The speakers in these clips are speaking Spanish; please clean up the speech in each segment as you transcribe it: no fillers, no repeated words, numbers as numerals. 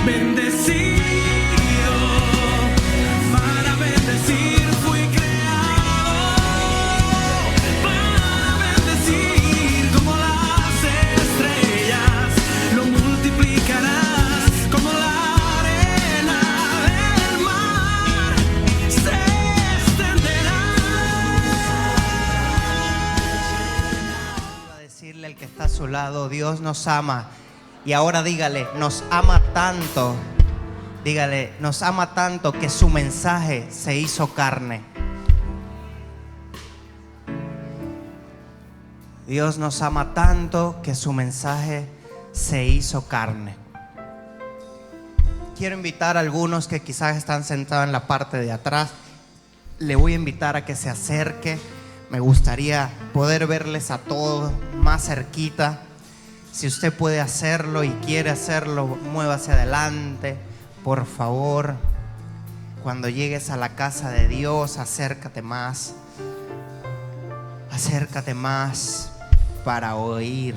bendecido. Para bendecir fui creado, para bendecir como las estrellas, lo multiplicarás como la arena del mar, se extenderá. Iba a decirle al que está a su lado, Dios nos ama. Y ahora dígale, nos ama tanto. Dígale, nos ama tanto que su mensaje se hizo carne. Dios nos ama tanto que su mensaje se hizo carne. Quiero invitar a algunos que quizás están sentados en la parte de atrás. Le voy a invitar a que se acerque. Me gustaría poder verles a todos más cerquita. Si usted puede hacerlo y quiere hacerlo, muévase adelante, por favor. Cuando llegues a la casa de Dios, acércate más. Acércate más para oír.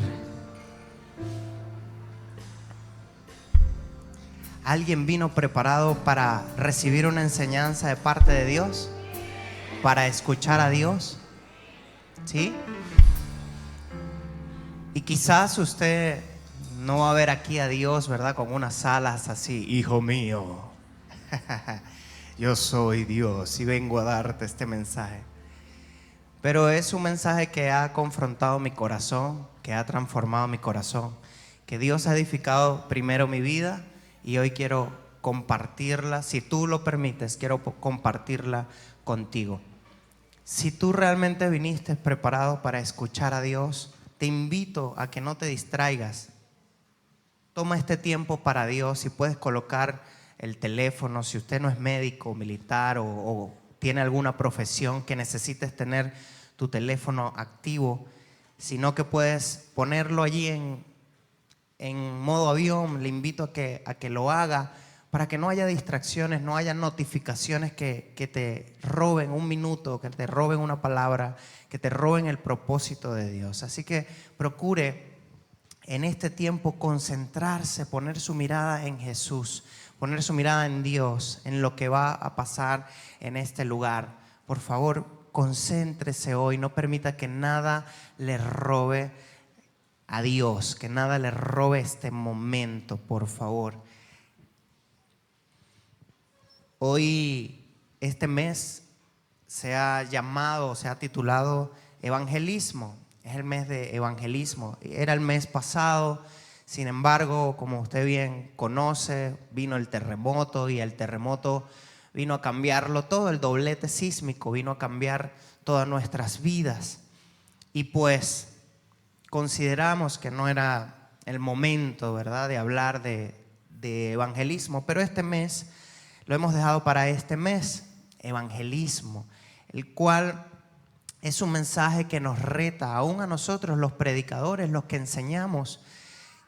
¿Alguien vino preparado para recibir una enseñanza de parte de Dios? ¿Para escuchar a Dios? ¿Sí? Y quizás usted no va a ver aquí a Dios, ¿verdad? Con unas alas así, hijo mío, yo soy Dios y vengo a darte este mensaje. Pero es un mensaje que ha confrontado mi corazón, que ha transformado mi corazón, que Dios ha edificado primero mi vida y hoy quiero compartirla. Si tú lo permites, quiero compartirla contigo. Si tú realmente viniste preparado para escuchar a Dios, te invito a que no te distraigas. Toma este tiempo para Dios. Si puedes colocar el teléfono, si usted no es médico, militar o tiene alguna profesión que necesites tener tu teléfono activo, sino que puedes ponerlo allí en modo avión, le invito a que lo haga para que no haya distracciones, no haya notificaciones que te roben un minuto, que te roben una palabra, que te roben el propósito de Dios. Así que procure en este tiempo concentrarse, poner su mirada en Jesús, poner su mirada en Dios, en lo que va a pasar en este lugar. Por favor, concéntrese hoy, no permita que nada le robe a Dios, que nada le robe este momento, por favor. Hoy, este mes, se ha llamado, se ha titulado Evangelismo. Es el mes de evangelismo. Era el mes pasado, sin embargo, como usted bien conoce, vino el terremoto y el terremoto vino a cambiarlo todo, el doblete sísmico vino a cambiar todas nuestras vidas. Y pues consideramos que no era el momento, ¿verdad?, de hablar de evangelismo, pero este mes lo hemos dejado para este mes, evangelismo, el cual es un mensaje que nos reta aún a nosotros los predicadores, los que enseñamos.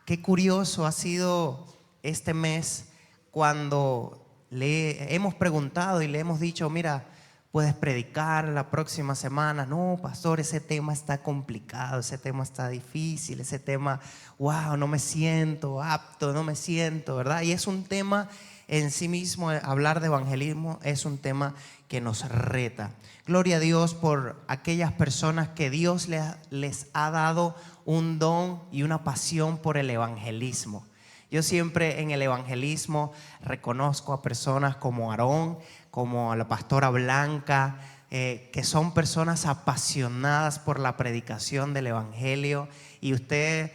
Qué curioso ha sido este mes cuando le hemos preguntado y le hemos dicho, mira, puedes predicar la próxima semana. No, pastor, ese tema está complicado, ese tema está difícil, ese tema, wow, no me siento apto, no me siento, ¿verdad? Y es un tema en sí mismo, hablar de evangelismo es un tema que nos reta. Gloria a Dios por aquellas personas que Dios les ha dado un don y una pasión por el evangelismo. Yo siempre en el evangelismo reconozco a personas como Aarón, como a la pastora Blanca, que son personas apasionadas por la predicación del evangelio. Y usted,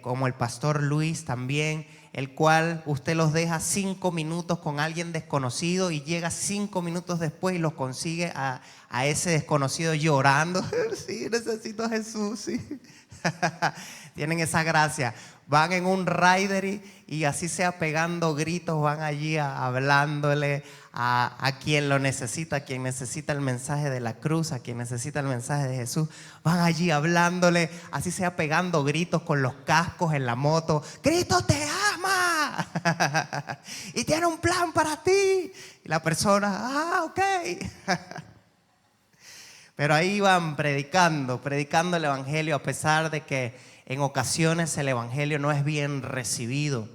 como el pastor Luis también, el cual usted los deja 5 minutos con alguien desconocido y llega 5 minutos después y los consigue a ese desconocido llorando. Sí, necesito a Jesús, sí. Tienen esa gracia. Van en un rider y así sea pegando gritos, van allí hablándole a quien lo necesita, a quien necesita el mensaje de la cruz, a quien necesita el mensaje de Jesús. Van allí hablándole, así sea pegando gritos con los cascos en la moto. ¡Cristo te ama! Y tiene un plan para ti. Y la persona, ok. Pero ahí van predicando el evangelio, a pesar de que en ocasiones el evangelio no es bien recibido.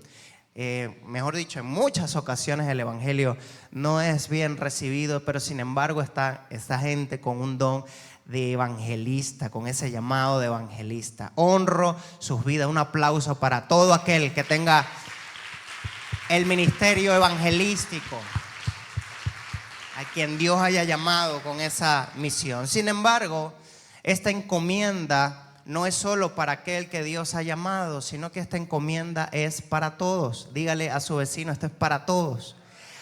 Mejor dicho, en muchas ocasiones el evangelio no es bien recibido, pero sin embargo está esta gente con un don de evangelista, con ese llamado de evangelista. Honro sus vidas. Un aplauso para todo aquel que tenga el ministerio evangelístico, a quien Dios haya llamado con esa misión. Sin embargo, esta encomienda no es solo para aquel que Dios ha llamado, sino que esta encomienda es para todos. Dígale a su vecino, esto es para todos.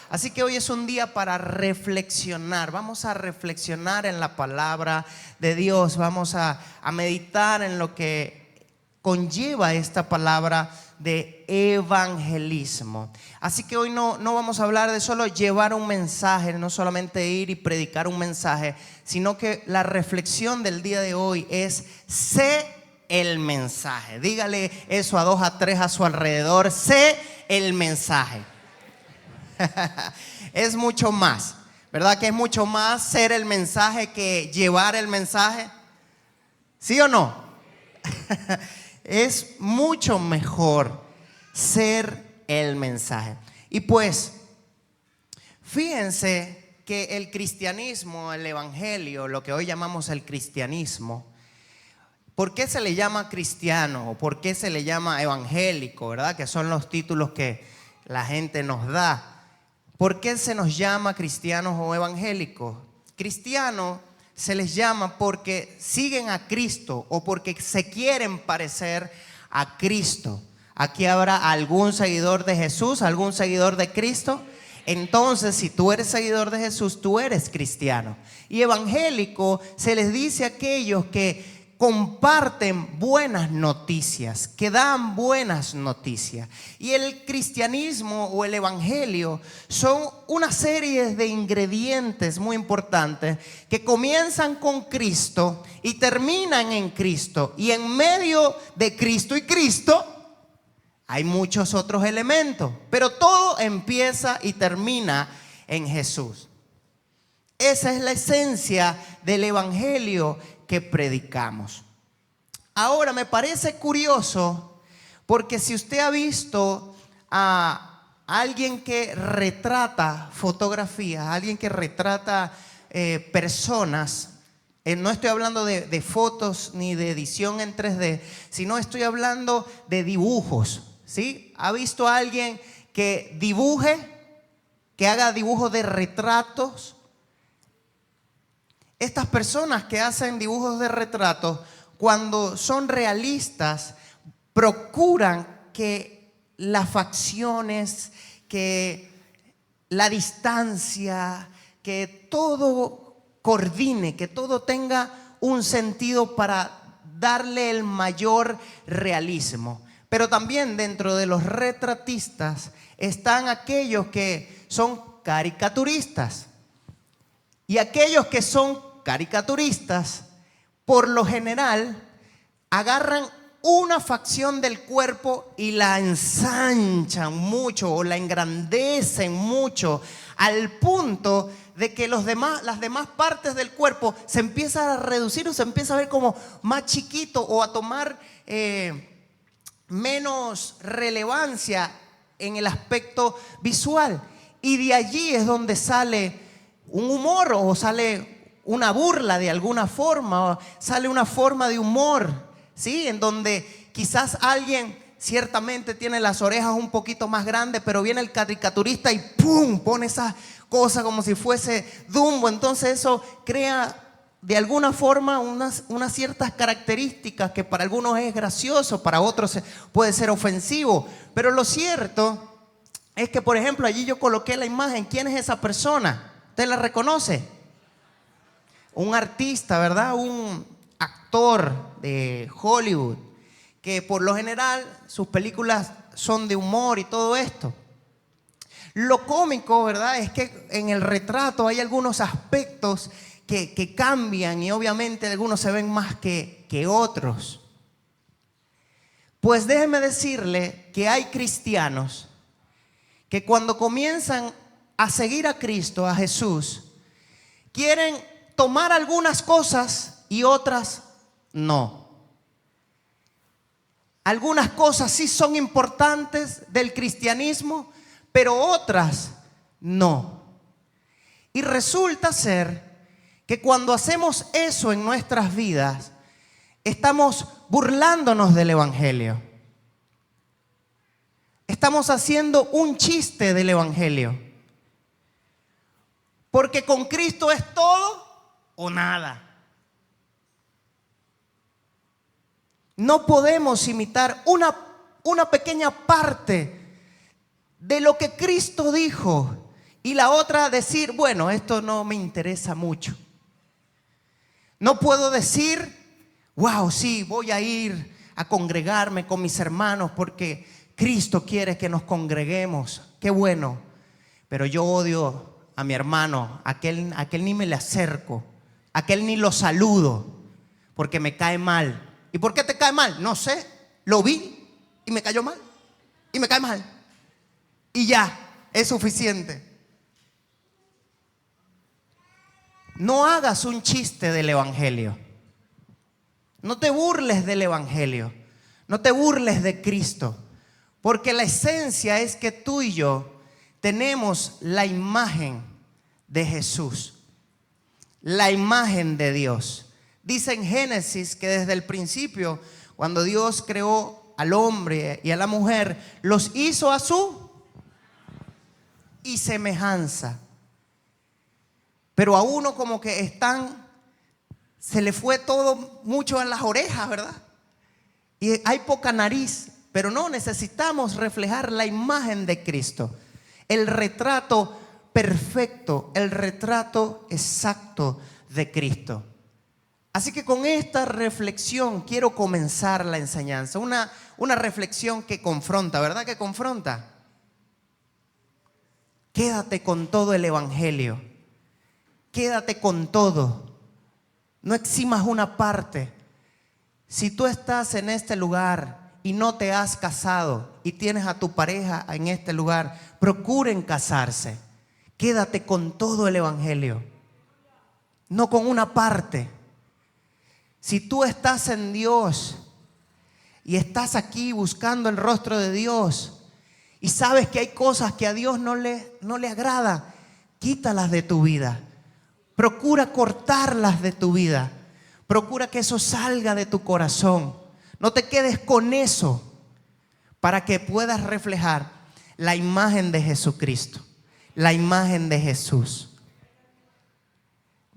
Así que hoy es un día para reflexionar. Vamos a reflexionar en la palabra de Dios. Vamos a meditar en lo que conlleva esta palabra de evangelismo. Así que hoy no vamos a hablar de solo llevar un mensaje, no solamente ir y predicar un mensaje, sino que la reflexión del día de hoy es: sé el mensaje. Dígale eso a 2 a 3 a su alrededor: sé el mensaje. Es mucho más, ¿verdad? Que es mucho más ser el mensaje que llevar el mensaje. ¿Sí o no? Es mucho mejor ser el mensaje. Y pues, fíjense que el cristianismo, el evangelio, lo que hoy llamamos el cristianismo, ¿por qué se le llama cristiano o por qué se le llama evangélico, verdad? Que son los títulos que la gente nos da. ¿Por qué se nos llama cristianos o evangélicos? Cristiano se les llama porque siguen a Cristo o porque se quieren parecer a Cristo. Aquí habrá algún seguidor de Jesús, algún seguidor de Cristo. Entonces, si tú eres seguidor de Jesús, tú eres cristiano. Y evangélico se les dice a aquellos que comparten buenas noticias, que dan buenas noticias. Y el cristianismo o el evangelio son una serie de ingredientes muy importantes que comienzan con Cristo y terminan en Cristo. Y en medio de Cristo y Cristo hay muchos otros elementos, pero todo empieza y termina en Jesús. Esa es la esencia del evangelio que predicamos. Ahora, me parece curioso porque si usted ha visto a alguien que retrata fotografías, alguien que retrata personas, no estoy hablando de fotos ni de edición en 3D, sino estoy hablando de dibujos, ¿sí? ¿Ha visto a alguien que dibuje, que haga dibujos de retratos? Estas personas que hacen dibujos de retratos, cuando son realistas, procuran que las facciones, que la distancia, que todo coordine, que todo tenga un sentido para darle el mayor realismo. Pero también dentro de los retratistas están aquellos que son caricaturistas. Y aquellos que son caricaturistas, por lo general, agarran una facción del cuerpo y la ensanchan mucho o la engrandecen mucho al punto de que las demás partes del cuerpo se empiezan a reducir o se empieza a ver como más chiquito o a tomar menos relevancia en el aspecto visual. Y de allí es donde sale un humor o sale una burla de alguna forma, o sale una forma de humor, ¿sí? En donde quizás alguien ciertamente tiene las orejas un poquito más grandes, pero viene el caricaturista y ¡pum! Pone esa cosa como si fuese Dumbo. Entonces eso crea de alguna forma unas ciertas características que para algunos es gracioso, para otros puede ser ofensivo. Pero lo cierto es que, por ejemplo, allí yo coloqué la imagen. ¿Quién es esa persona? ¿Usted la reconoce? Un artista, ¿verdad? Un actor de Hollywood que por lo general sus películas son de humor y todo esto. Lo cómico, ¿verdad? Es que en el retrato hay algunos aspectos que cambian y obviamente algunos se ven más que otros. Pues déjeme decirle que hay cristianos que cuando comienzan a seguir a Cristo, a Jesús, quieren tomar algunas cosas y otras no. Algunas cosas sí son importantes del cristianismo, pero otras no. Y resulta ser que cuando hacemos eso en nuestras vidas, estamos burlándonos del Evangelio. Estamos haciendo un chiste del Evangelio. Porque con Cristo es todo o nada. No podemos imitar una pequeña parte de lo que Cristo dijo y la otra decir, bueno, esto no me interesa mucho. No puedo decir, wow, sí, voy a ir a congregarme con mis hermanos porque Cristo quiere que nos congreguemos. Qué bueno. Pero yo odio a mi hermano, aquel ni me le acerco, aquel ni lo saludo porque me cae mal. ¿Y por qué te cae mal? No sé, lo vi y me cayó mal y me cae mal y ya, es suficiente. No hagas un chiste del Evangelio. No te burles del Evangelio. No te burles de Cristo. Porque la esencia es que tú y yo tenemos la imagen de Jesús. La imagen de Dios. Dice en Génesis que desde el principio, cuando Dios creó al hombre y a la mujer, los hizo a su y semejanza. Pero a uno como que se le fue todo mucho en las orejas, ¿verdad? Y hay poca nariz, pero no, necesitamos reflejar la imagen de Cristo. El retrato perfecto, el retrato exacto de Cristo. Así que con esta reflexión quiero comenzar la enseñanza. Una reflexión que confronta, ¿verdad que confronta? Quédate con todo el Evangelio. Quédate con todo. No eximas una parte. Si tú estás en este lugar y no te has casado y tienes a tu pareja en este lugar, procuren casarse. Quédate con todo el Evangelio. No con una parte. Si tú estás en Dios y estás aquí buscando el rostro de Dios y sabes que hay cosas que a Dios no le agrada, quítalas de tu vida. Procura cortarlas de tu vida. Procura que eso salga de tu corazón. No te quedes con eso para que puedas reflejar la imagen de Jesucristo, la imagen de Jesús.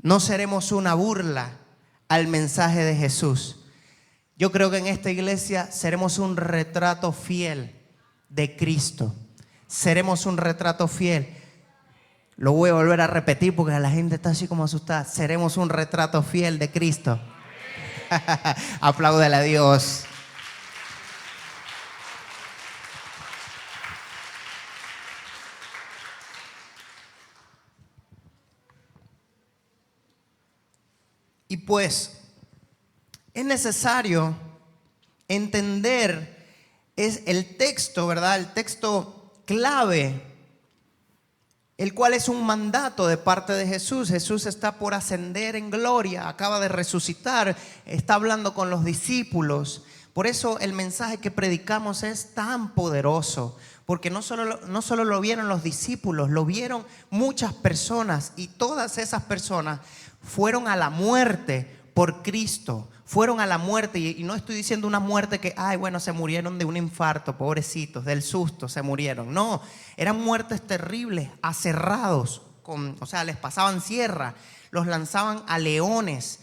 No seremos una burla al mensaje de Jesús. Yo creo que en esta iglesia seremos un retrato fiel de Cristo. Seremos un retrato fiel. Lo voy a volver a repetir porque la gente está así como asustada. Seremos un retrato fiel de Cristo. Apláudele a Dios. Y pues es necesario entender el texto, ¿verdad? El texto clave, el cual es un mandato de parte de Jesús. Jesús está por ascender en gloria, acaba de resucitar, está hablando con los discípulos. Por eso el mensaje que predicamos es tan poderoso, porque no solo lo vieron los discípulos, lo vieron muchas personas, y todas esas personas fueron a la muerte por Cristo. Fueron a la muerte, y no estoy diciendo una muerte que, se murieron de un infarto, pobrecitos, del susto se murieron. No, eran muertes terribles, aserrados, les pasaban sierra, los lanzaban a leones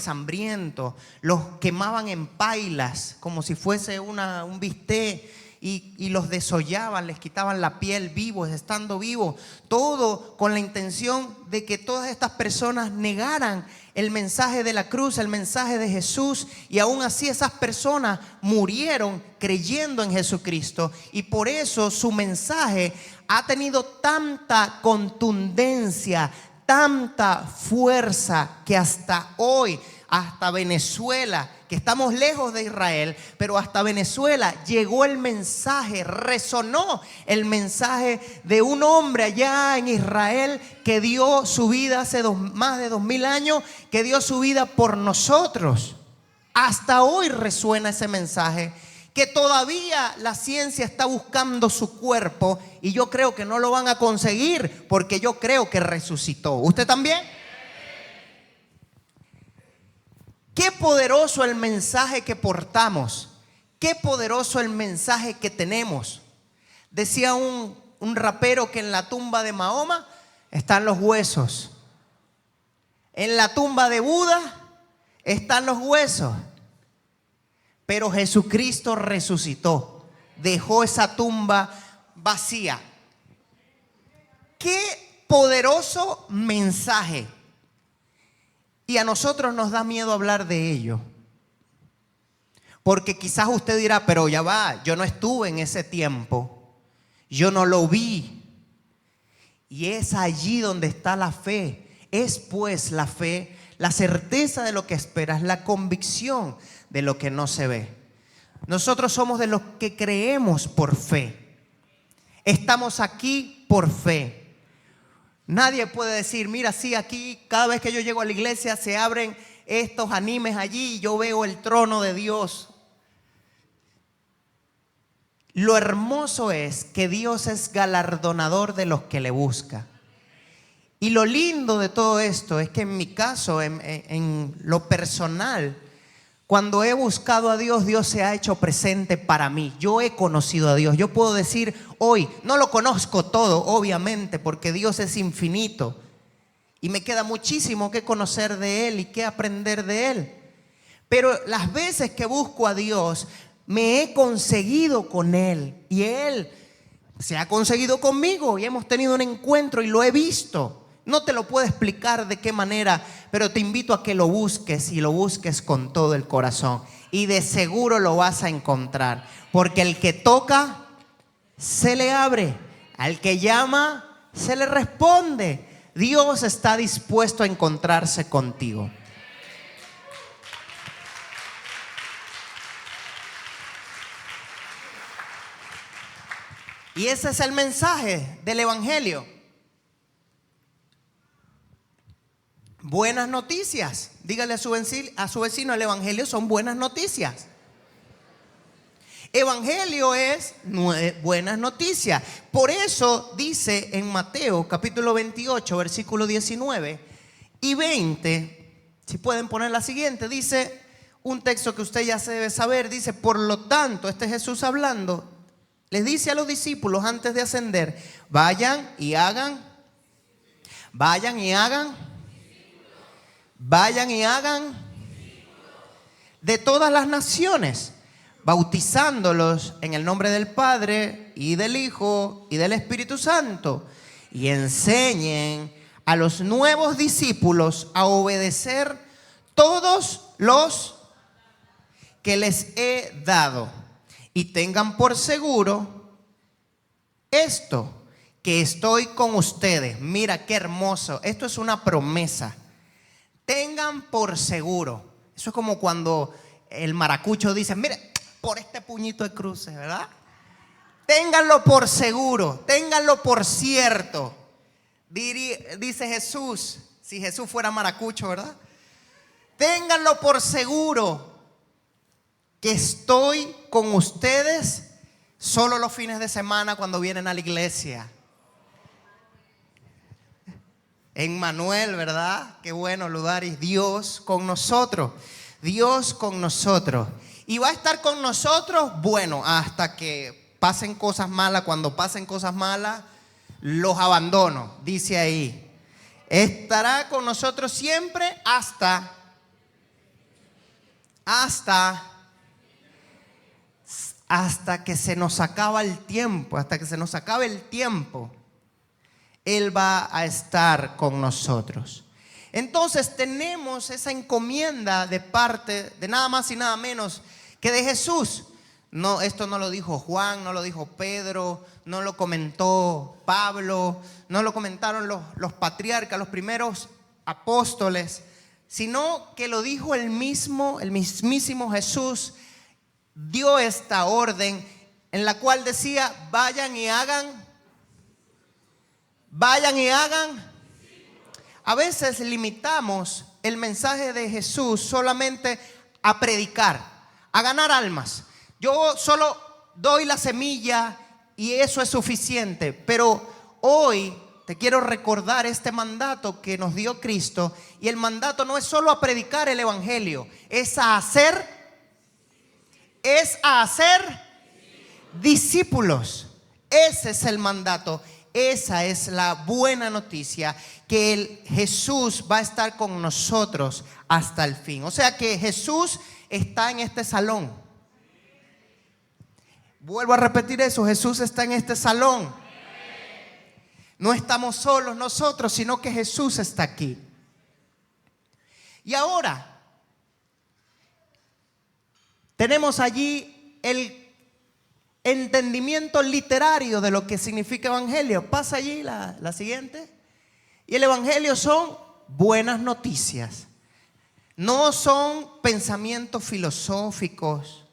hambrientos, los quemaban en pailas como si fuese un bistec. Y los desollaban, les quitaban la piel vivos, estando vivos. Todo con la intención de que todas estas personas negaran el mensaje de la cruz, el mensaje de Jesús. Y aún así esas personas murieron creyendo en Jesucristo. Y por eso su mensaje ha tenido tanta contundencia, tanta fuerza, que hasta hoy, hasta Venezuela, que estamos lejos de Israel, pero hasta Venezuela llegó el mensaje, resonó el mensaje de un hombre allá en Israel que dio su vida hace más de 2000 años, que dio su vida por nosotros. Hasta hoy resuena ese mensaje, que todavía la ciencia está buscando su cuerpo y yo creo que no lo van a conseguir porque yo creo que resucitó. ¿Usted también? Qué poderoso el mensaje que portamos. Qué poderoso el mensaje que tenemos. Decía un rapero que en la tumba de Mahoma están los huesos. En la tumba de Buda están los huesos. Pero Jesucristo resucitó. Dejó esa tumba vacía. Qué poderoso mensaje. Y a nosotros nos da miedo hablar de ello. Porque quizás usted dirá, pero ya va, yo no estuve en ese tiempo. Yo no lo vi. Y es allí donde está la fe. Es pues la fe, la certeza de lo que esperas, la convicción de lo que no se ve. Nosotros somos de los que creemos por fe. Estamos aquí por fe. Nadie puede decir, mira, sí, aquí cada vez que yo llego a la iglesia se abren estos animes allí y yo veo el trono de Dios. Lo hermoso es que Dios es galardonador de los que le buscan. Y lo lindo de todo esto es que en mi caso, en lo personal, cuando he buscado a Dios, Dios se ha hecho presente para mí. Yo he conocido a Dios. Yo puedo decir hoy, no lo conozco todo, obviamente, porque Dios es infinito. Y me queda muchísimo que conocer de Él y que aprender de Él. Pero las veces que busco a Dios, me he conseguido con Él. Y Él se ha conseguido conmigo y hemos tenido un encuentro y lo he visto. No te lo puedo explicar de qué manera, pero te invito a que lo busques y lo busques con todo el corazón. Y de seguro lo vas a encontrar. Porque el que toca, se le abre. Al que llama, se le responde. Dios está dispuesto a encontrarse contigo. Y ese es el mensaje del Evangelio. Buenas noticias. Dígale a su vecino, el Evangelio son buenas noticias. Evangelio es buenas noticias. Por eso dice en Mateo capítulo 28, versículo 19 y 20. Si pueden poner la siguiente. Dice un texto que usted ya se debe saber. Dice, por lo tanto, este es Jesús hablando. Les dice a los discípulos antes de ascender, vayan y hagan de todas las naciones, bautizándolos en el nombre del Padre y del Hijo y del Espíritu Santo, y enseñen a los nuevos discípulos a obedecer todos los que les he dado, y tengan por seguro esto, que estoy con ustedes. Mira qué hermoso, esto es una promesa. Tengan por seguro. Eso es como cuando el maracucho dice, mire, por este puñito de cruces, ¿verdad? Ténganlo por seguro, ténganlo por cierto. Dice Jesús, si Jesús fuera maracucho, ¿verdad? Ténganlo por seguro que estoy con ustedes solo los fines de semana cuando vienen a la iglesia. Emmanuel, ¿verdad? Qué bueno, Ludaris. Dios con nosotros. Dios con nosotros. Y va a estar con nosotros, bueno, hasta que pasen cosas malas. Cuando pasen cosas malas, los abandono, dice ahí. Estará con nosotros siempre hasta que se nos acaba el tiempo. Hasta que se nos acabe el tiempo, Él va a estar con nosotros. Entonces tenemos esa encomienda de parte de nada más y nada menos que de Jesús. No, esto no lo dijo Juan, no lo dijo Pedro, no lo comentó Pablo, no lo comentaron los patriarcas, los primeros apóstoles, sino que lo dijo el mismísimo Jesús. Dio esta orden en la cual decía, vayan y hagan. A veces limitamos el mensaje de Jesús solamente a predicar, a ganar almas. Yo solo doy la semilla y eso es suficiente. Pero hoy te quiero recordar este mandato que nos dio Cristo. Y el mandato no es solo a predicar el evangelio, es a hacer discípulos. Ese es el mandato. Esa es la buena noticia, que Jesús va a estar con nosotros hasta el fin. O sea que Jesús está en este salón. Vuelvo a repetir eso, Jesús está en este salón. No estamos solos nosotros, sino que Jesús está aquí. Y ahora tenemos allí el entendimiento literario de lo que significa evangelio. Pasa allí la siguiente. Y el evangelio son buenas noticias. No son pensamientos filosóficos.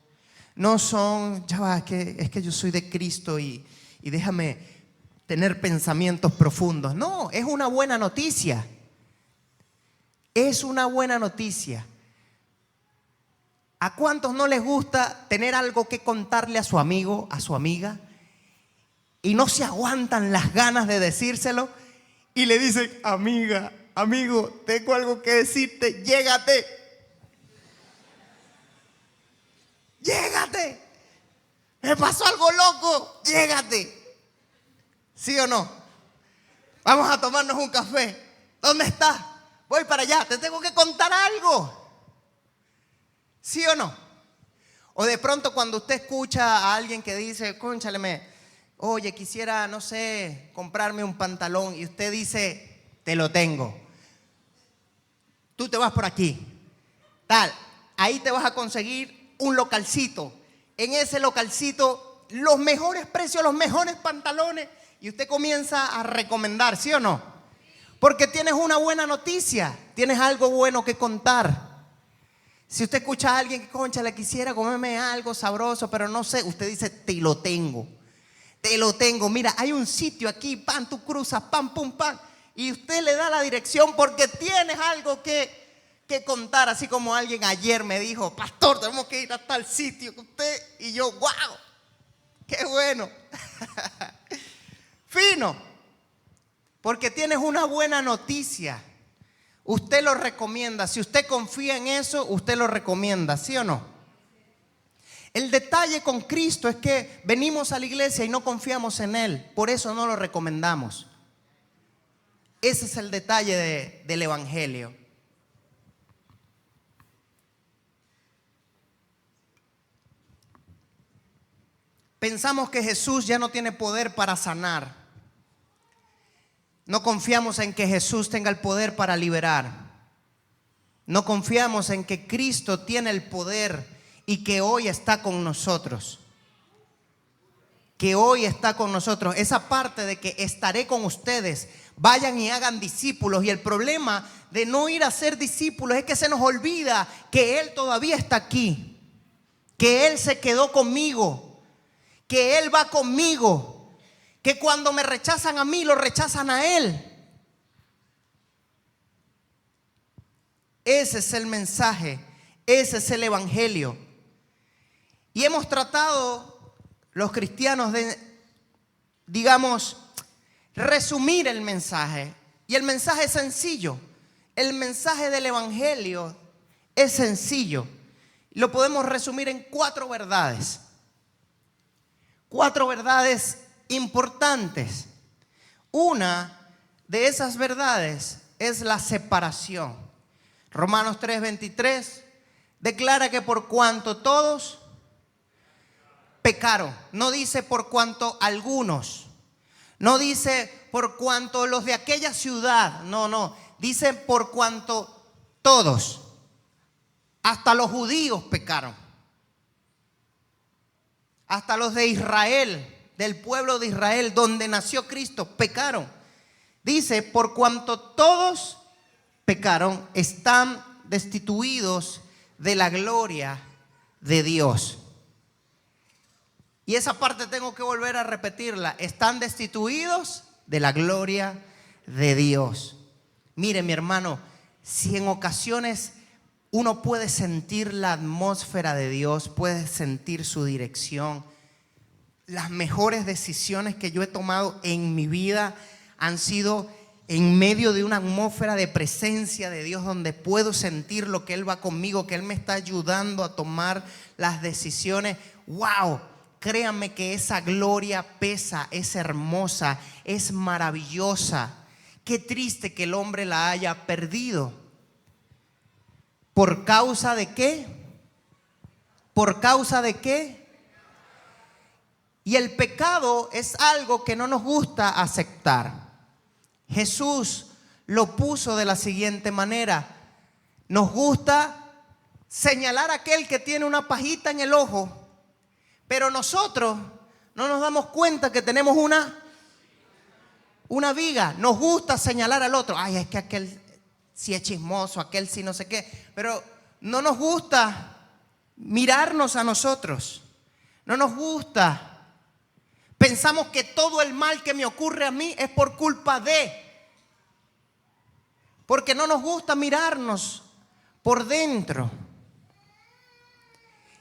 No son, ya va, es que yo soy de Cristo y déjame tener pensamientos profundos. No, es una buena noticia. Es una buena noticia. ¿A cuántos no les gusta tener algo que contarle a su amigo, a su amiga? Y no se aguantan las ganas de decírselo. Y le dicen, amiga, amigo, tengo algo que decirte, llégate. Llégate. Me pasó algo loco, llégate. ¿Sí o no? Vamos a tomarnos un café. ¿Dónde estás? Voy para allá, te tengo que contar algo. ¿Sí o no? O de pronto cuando usted escucha a alguien que dice, cónchale, oye, quisiera, no sé, comprarme un pantalón, y usted dice, te lo tengo. Tú te vas por aquí. Tal, ahí te vas a conseguir un localcito. En ese localcito, los mejores precios, los mejores pantalones. Y usted comienza a recomendar, ¿sí o no? Porque tienes una buena noticia, tienes algo bueno que contar. Si usted escucha a alguien que, concha, le quisiera comerme algo sabroso, pero no sé, usted dice, te lo tengo. Te lo tengo. Mira, hay un sitio aquí, pan, tú cruzas, pan, pum, pan. Y usted le da la dirección porque tienes algo que contar. Así como alguien ayer me dijo, pastor, tenemos que ir a tal sitio que usted. Y yo, wow, qué bueno. Fino. Porque tienes una buena noticia. Usted lo recomienda. Si usted confía en eso, usted lo recomienda, ¿sí o no? El detalle con Cristo es que venimos a la iglesia y no confiamos en Él. Por eso no lo recomendamos. Ese es el detalle del evangelio. Pensamos que Jesús ya no tiene poder para sanar. No confiamos en que Jesús tenga el poder para liberar. No confiamos en que Cristo tiene el poder y que hoy está con nosotros. Que hoy está con nosotros. Esa parte de que estaré con ustedes, vayan y hagan discípulos. Y el problema de no ir a ser discípulos es que se nos olvida que Él todavía está aquí. Que Él se quedó conmigo. Que Él va conmigo. Que cuando me rechazan a mí, lo rechazan a Él. Ese es el mensaje. Ese es el evangelio. Y hemos tratado, los cristianos, de, digamos, resumir el mensaje. Y el mensaje es sencillo. El mensaje del evangelio es sencillo. Lo podemos resumir en 4 verdades. 4 verdades importantes. Una de esas verdades es la separación. Romanos 3:23 declara que por cuanto todos pecaron. No dice por cuanto algunos. No dice por cuanto los de aquella ciudad. No. Dice por cuanto todos. Hasta los judíos pecaron. Hasta los de Israel, del pueblo de Israel, donde nació Cristo, pecaron. Dice, por cuanto todos pecaron, están destituidos de la gloria de Dios. Y esa parte tengo que volver a repetirla. Están destituidos de la gloria de Dios. Mire, mi hermano, si en ocasiones uno puede sentir la atmósfera de Dios, puede sentir su dirección. Las mejores decisiones que yo he tomado en mi vida han sido en medio de una atmósfera de presencia de Dios, donde puedo sentir lo que Él va conmigo, que Él me está ayudando a tomar las decisiones. ¡Wow! Créanme que esa gloria pesa, es hermosa, es maravillosa. Qué triste que el hombre la haya perdido. ¿Por causa de qué? ¿Por causa de qué? Y el pecado es algo que no nos gusta aceptar. Jesús lo puso de la siguiente manera: nos gusta señalar a aquel que tiene una pajita en el ojo, pero nosotros no nos damos cuenta que tenemos una viga. Nos gusta señalar al otro. Ay, es que aquel sí es chismoso, aquel sí no sé qué. Pero no nos gusta mirarnos a nosotros. No nos gusta. Pensamos que todo el mal que me ocurre a mí es por culpa de. Porque no nos gusta mirarnos por dentro.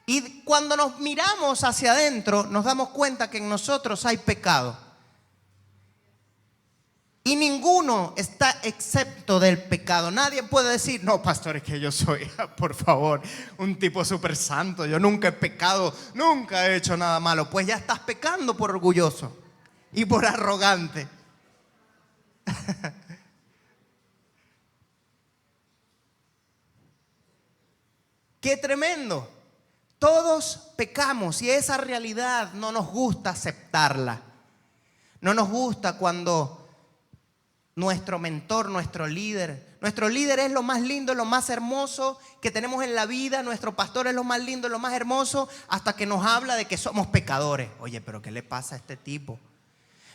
Y cuando nos miramos hacia adentro, nos damos cuenta que en nosotros hay pecado. Y ninguno está excepto del pecado. Nadie puede decir: no, pastor, es que yo soy, por favor, un tipo súper santo. Yo nunca he pecado, nunca he hecho nada malo. Pues ya estás pecando por orgulloso y por arrogante. ¡Qué tremendo! Todos pecamos y esa realidad no nos gusta aceptarla. No nos gusta cuando nuestro mentor, nuestro líder es lo más lindo, lo más hermoso que tenemos en la vida. Nuestro pastor es lo más lindo, lo más hermoso, hasta que nos habla de que somos pecadores. Oye, pero ¿qué le pasa a este tipo?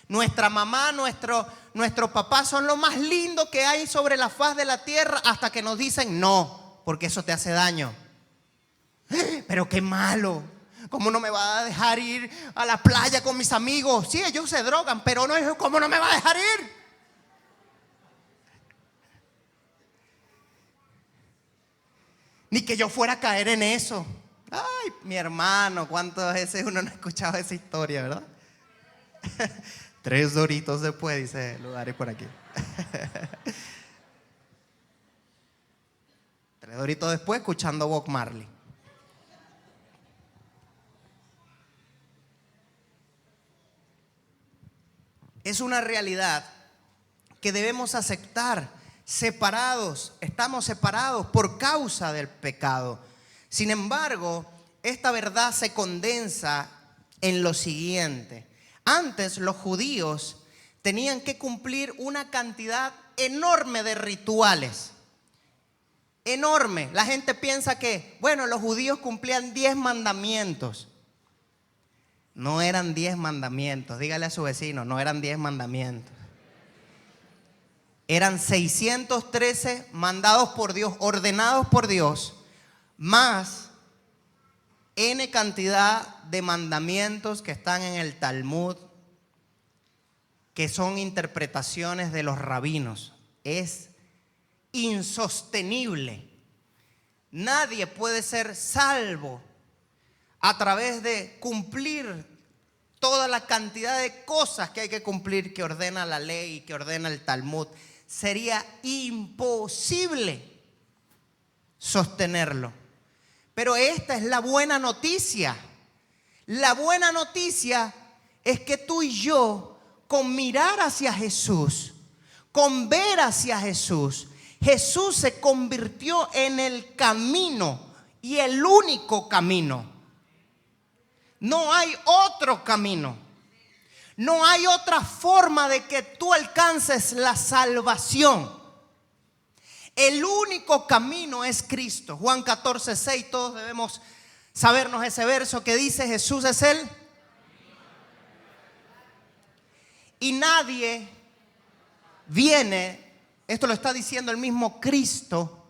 Nuestra mamá, nuestro papá son lo más lindo que hay sobre la faz de la tierra, hasta que nos dicen no, porque eso te hace daño. Pero qué malo. ¿Cómo no me va a dejar ir a la playa con mis amigos? Sí, ellos se drogan, pero no es ¿cómo no me va a dejar ir? Ni que yo fuera a caer en eso. Ay, mi hermano, ¿cuántas veces uno no ha escuchado esa historia, verdad? 3 doritos después, dice Ludari por aquí. 3 doritos después, escuchando Bob Marley. Es una realidad que debemos aceptar. Separados, estamos separados por causa del pecado. Sin embargo, esta verdad se condensa en lo siguiente. Antes los judíos tenían que cumplir una cantidad enorme de rituales. Enorme. La gente piensa que, bueno, los judíos cumplían 10 mandamientos. No eran 10 mandamientos. Dígale a su vecino, no eran 10 mandamientos. Eran 613 mandados por Dios, ordenados por Dios, más N cantidad de mandamientos que están en el Talmud, que son interpretaciones de los rabinos. Es insostenible. Nadie puede ser salvo a través de cumplir toda la cantidad de cosas que hay que cumplir, que ordena la ley, que ordena el Talmud. Sería imposible sostenerlo. Pero esta es la buena noticia. La buena noticia es que tú y yo, con mirar hacia Jesús, con ver hacia Jesús, Jesús se convirtió en el camino y el único camino. No hay otro camino. No hay otra forma de que tú alcances la salvación. El único camino es Cristo. Juan 14:6, todos debemos sabernos ese verso que dice: Jesús es Él. Y nadie viene, esto lo está diciendo el mismo Cristo.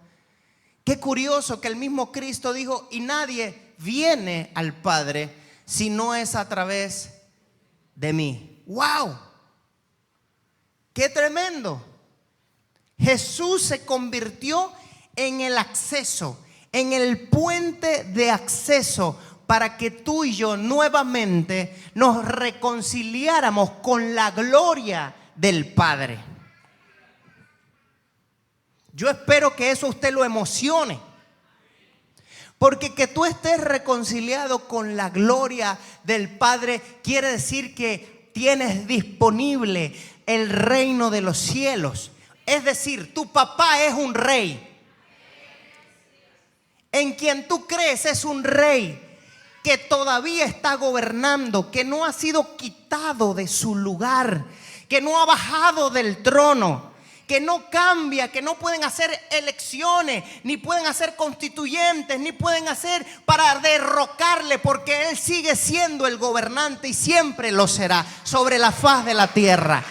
Qué curioso que el mismo Cristo dijo: y nadie viene al Padre si no es a través de mí. ¡Wow! ¡Qué tremendo! Jesús se convirtió en el acceso, en el puente de acceso para que tú y yo nuevamente nos reconciliáramos con la gloria del Padre. Yo espero que eso a usted lo emocione. Porque que tú estés reconciliado con la gloria del Padre quiere decir que tienes disponible el reino de los cielos. Es decir, tu papá es un rey. En quien tú crees es un rey que todavía está gobernando, que no ha sido quitado de su lugar, que no ha bajado del trono, que no cambia, que no pueden hacer elecciones, ni pueden hacer constituyentes, ni pueden hacer para derrocarle, porque Él sigue siendo el gobernante y siempre lo será sobre la faz de la tierra.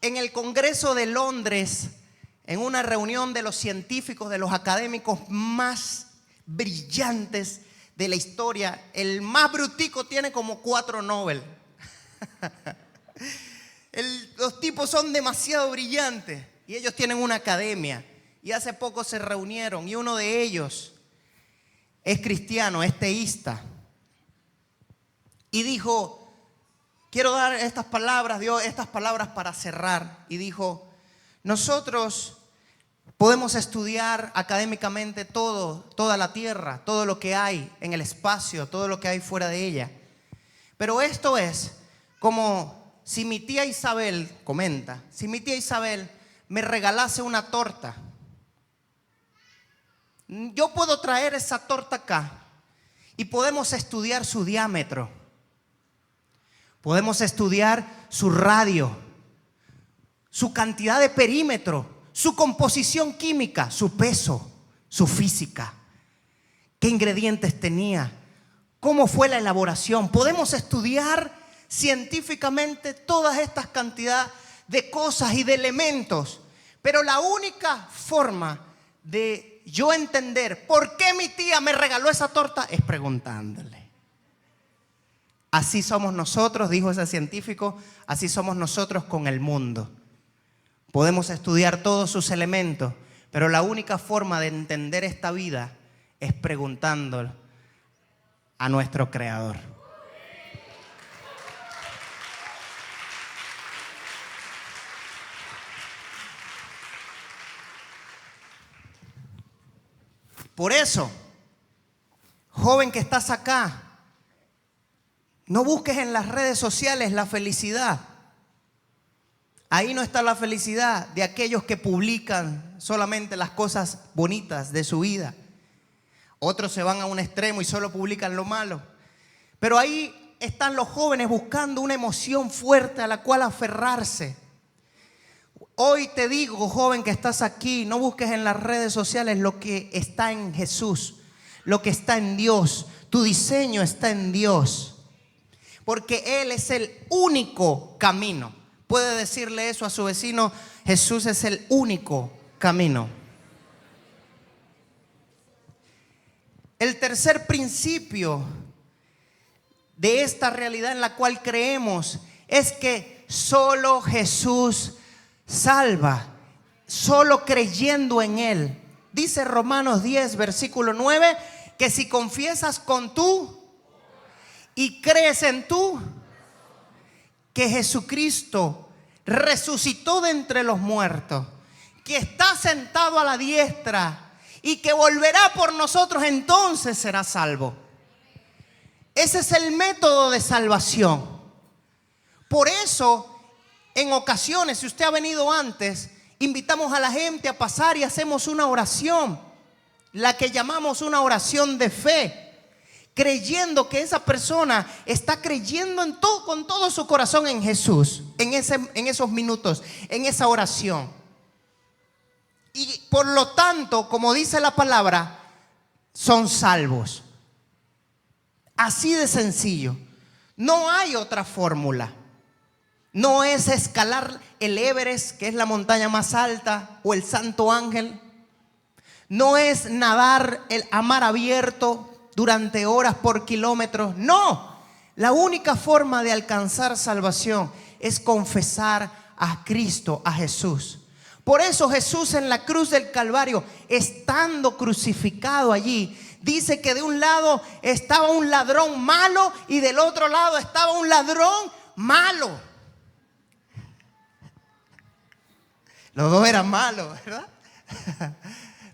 En el Congreso de Londres, en una reunión de los científicos, de los académicos más brillantes de la historia, el más brutico tiene como 4 Nobel. Los tipos son demasiado brillantes y ellos tienen una academia. Y hace poco se reunieron y uno de ellos es cristiano, es teísta. Y dijo: quiero dar estas palabras, dio estas palabras para cerrar. Y dijo: nosotros podemos estudiar académicamente toda la tierra, todo lo que hay en el espacio, todo lo que hay fuera de ella. Pero esto es como si mi tía Isabel, comenta, si mi tía Isabel me regalase una torta. Yo puedo traer esa torta acá y podemos estudiar su diámetro. Podemos estudiar su radio, su cantidad de perímetro, su composición química, su peso, su física, qué ingredientes tenía, cómo fue la elaboración. Podemos estudiar científicamente todas estas cantidades de cosas y de elementos, pero la única forma de yo entender por qué mi tía me regaló esa torta es preguntándole. Así somos nosotros, dijo ese científico, así somos nosotros con el mundo. Podemos estudiar todos sus elementos, pero la única forma de entender esta vida es preguntando a nuestro Creador. Por eso, joven que estás acá, no busques en las redes sociales la felicidad. Ahí no está la felicidad de aquellos que publican solamente las cosas bonitas de su vida. Otros se van a un extremo y solo publican lo malo. Pero ahí están los jóvenes buscando una emoción fuerte a la cual aferrarse. Hoy te digo, joven que estás aquí, no busques en las redes sociales lo que está en Jesús, lo que está en Dios. Tu diseño está en Dios. Porque Él es el único camino. Puede decirle eso a su vecino: Jesús es el único camino. El tercer principio de esta realidad en la cual creemos es que solo Jesús salva, solo creyendo en Él. Dice Romanos 10, versículo 9, que si confiesas con tu y crees en tú que Jesucristo resucitó de entre los muertos, que está sentado a la diestra y que volverá por nosotros, entonces serás salvo. Ese es el método de salvación. Por eso, en ocasiones, si usted ha venido antes, invitamos a la gente a pasar y hacemos una oración, la que llamamos una oración de fe, creyendo que esa persona está creyendo en todo, con todo su corazón en Jesús, en esos minutos, en esa oración. Y por lo tanto, como dice la palabra, son salvos. Así de sencillo. No hay otra fórmula. No es escalar el Everest, que es la montaña más alta, o el Santo Ángel. No es nadar a mar abierto durante horas por kilómetros. No, La única forma de alcanzar salvación es confesar a Cristo, a Jesús. Por eso Jesús en la cruz del Calvario, estando crucificado allí, dice que de un lado estaba un ladrón malo y del otro lado estaba un ladrón malo. Los dos eran malos, ¿verdad?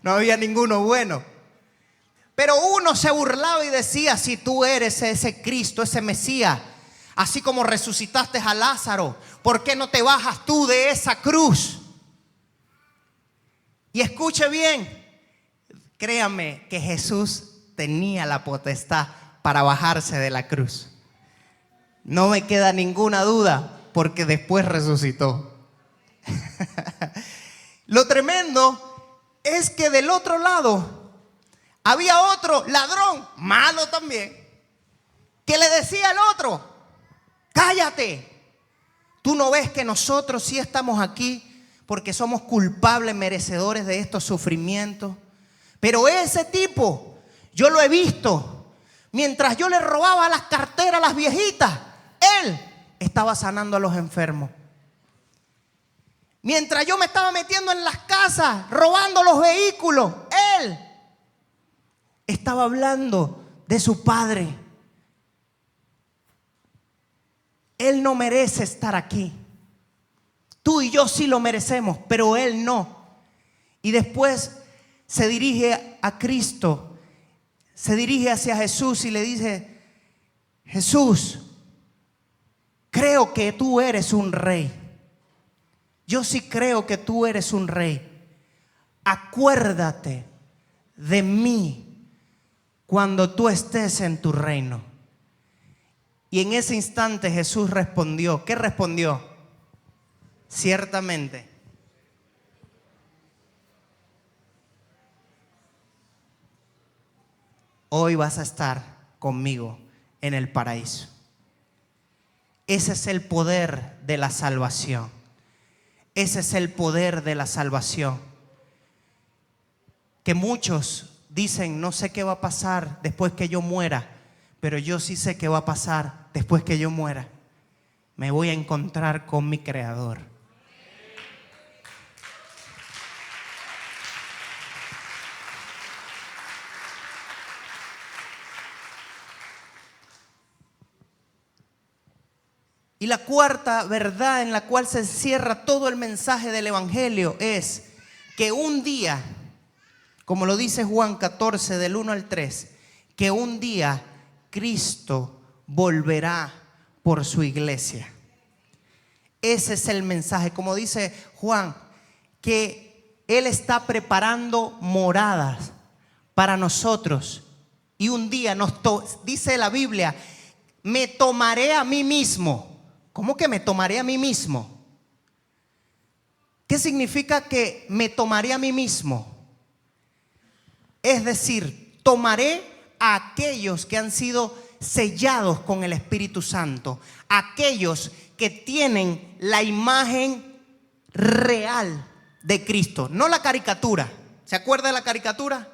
No había ninguno bueno. Pero uno se burlaba y decía: si tú eres ese Cristo, ese Mesías, así como resucitaste a Lázaro, ¿por qué no te bajas tú de esa cruz? Y escuche bien, créame que Jesús tenía la potestad para bajarse de la cruz. No me queda ninguna duda, porque después resucitó. Lo tremendo es que del otro lado había otro ladrón, malo también, que le decía al otro: cállate, tú no ves que nosotros sí estamos aquí porque somos culpables, merecedores de estos sufrimientos. Pero ese tipo, yo lo he visto, mientras yo le robaba las carteras a las viejitas, él estaba sanando a los enfermos. Mientras yo me estaba metiendo en las casas, robando los vehículos, él estaba hablando de su Padre. Él no merece estar aquí. Tú y yo sí lo merecemos, pero él no. Y después se dirige a Cristo, se dirige hacia Jesús y le dice: Jesús, creo que tú eres un rey. Yo sí creo que tú eres un rey. Acuérdate de mí cuando tú estés en tu reino. Y en ese instante Jesús respondió. ¿Qué respondió? Ciertamente. Hoy vas a estar conmigo en el paraíso. Ese es el poder de la salvación. Ese es el poder de la salvación. Que muchos dicen: no sé qué va a pasar después que yo muera, pero yo sí sé qué va a pasar después que yo muera. Me voy a encontrar con mi Creador. Y la cuarta verdad en la cual se encierra todo el mensaje del Evangelio es que un día, como lo dice Juan 14 del 1 al 3, que un día Cristo volverá por su iglesia. Ese es el mensaje. Como dice Juan, que Él está preparando moradas para nosotros. Y un día dice la Biblia: me tomaré a mí mismo. ¿Cómo que me tomaré a mí mismo? ¿Qué significa que me tomaré a mí mismo? Es decir, tomaré a aquellos que han sido sellados con el Espíritu Santo, aquellos que tienen la imagen real de Cristo, no la caricatura. ¿Se acuerda de la caricatura?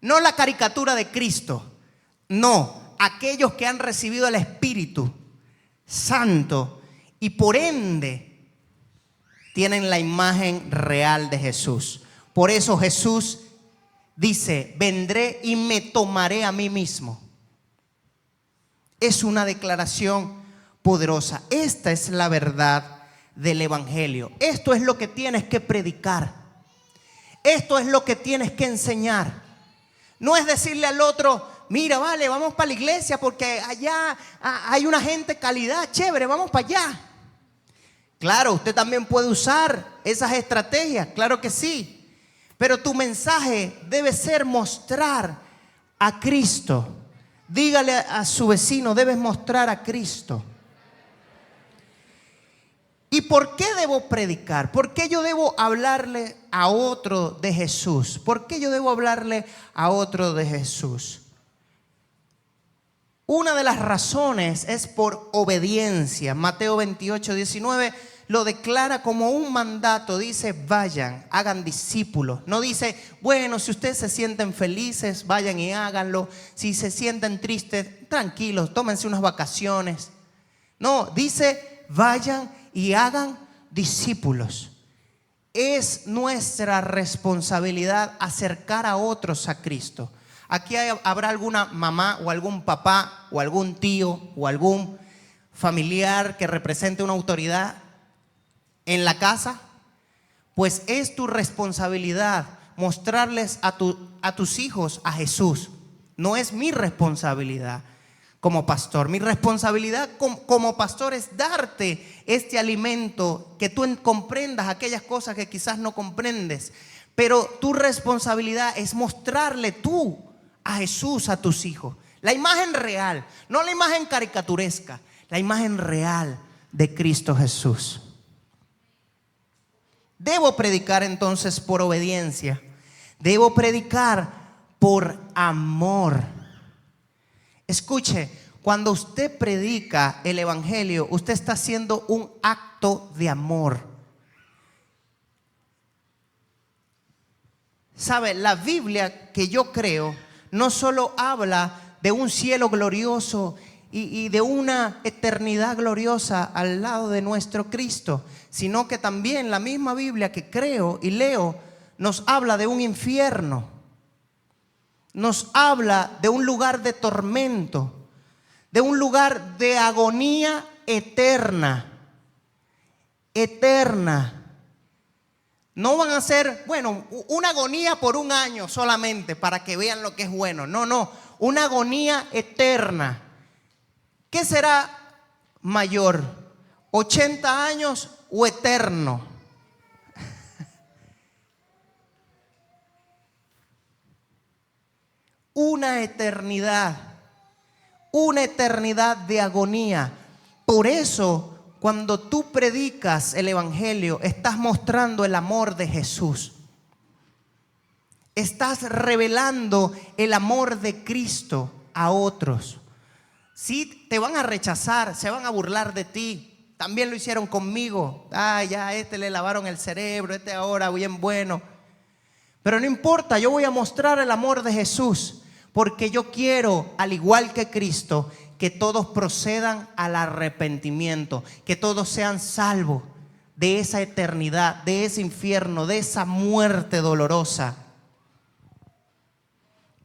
No la caricatura de Cristo, no, aquellos que han recibido el Espíritu Santo y por ende tienen la imagen real de Jesús. Por eso Jesús dice: vendré y me tomaré a mí mismo. Es una declaración poderosa. Esta es la verdad del Evangelio. Esto es lo que tienes que predicar. Esto es lo que tienes que enseñar. No es decirle al otro: mira, vale, vamos para la iglesia porque allá hay una gente calidad, chévere, vamos para allá. Claro, usted también puede usar esas estrategias, claro que sí. Pero tu mensaje debe ser mostrar a Cristo. Dígale a su vecino: debes mostrar a Cristo. ¿Y por qué debo predicar? ¿Por qué yo debo hablarle a otro de Jesús? ¿Por qué yo debo hablarle a otro de Jesús? Una de las razones es por obediencia. Mateo 28, 19 lo declara como un mandato. Dice, vayan, hagan discípulos. No dice, bueno, si ustedes se sienten felices, vayan y háganlo. Si se sienten tristes, tranquilos, tómense unas vacaciones. No, dice, vayan y hagan discípulos. Es nuestra responsabilidad acercar a otros a Cristo. Aquí habrá alguna mamá o algún papá o algún tío o algún familiar que represente una autoridad en la casa. Pues es tu responsabilidad mostrarles a tus hijos a Jesús. No es mi responsabilidad como pastor. Mi responsabilidad como pastor es darte este alimento, que tú comprendas aquellas cosas que quizás no comprendes. Pero tu responsabilidad es mostrarle tú a Jesús a tus hijos. La imagen real, no la imagen caricaturesca, la imagen real de Cristo Jesús. Debo predicar entonces por obediencia. Debo predicar por amor. Escuche, cuando usted predica el evangelio, usted está haciendo un acto de amor. ¿Sabe? La Biblia que yo creo no solo habla de un cielo glorioso y de una eternidad gloriosa al lado de nuestro Cristo, sino que también la misma Biblia que creo y leo nos habla de un infierno, nos habla de un lugar de tormento, de un lugar de agonía eterna, eterna. No van a ser, bueno, una agonía por un año solamente para que vean lo que es bueno. No, una agonía eterna. ¿Qué será mayor? ¿80 años o eterno? Una eternidad de agonía. Por eso, cuando tú predicas el evangelio, estás mostrando el amor de Jesús. Estás revelando el amor de Cristo a otros. Sí, te van a rechazar, se van a burlar de ti. También lo hicieron conmigo. Ya a este le lavaron el cerebro, este ahora bien bueno. Pero no importa, yo voy a mostrar el amor de Jesús, porque yo quiero, al igual que Cristo, que todos procedan al arrepentimiento, que todos sean salvos de esa eternidad, de ese infierno, de esa muerte dolorosa.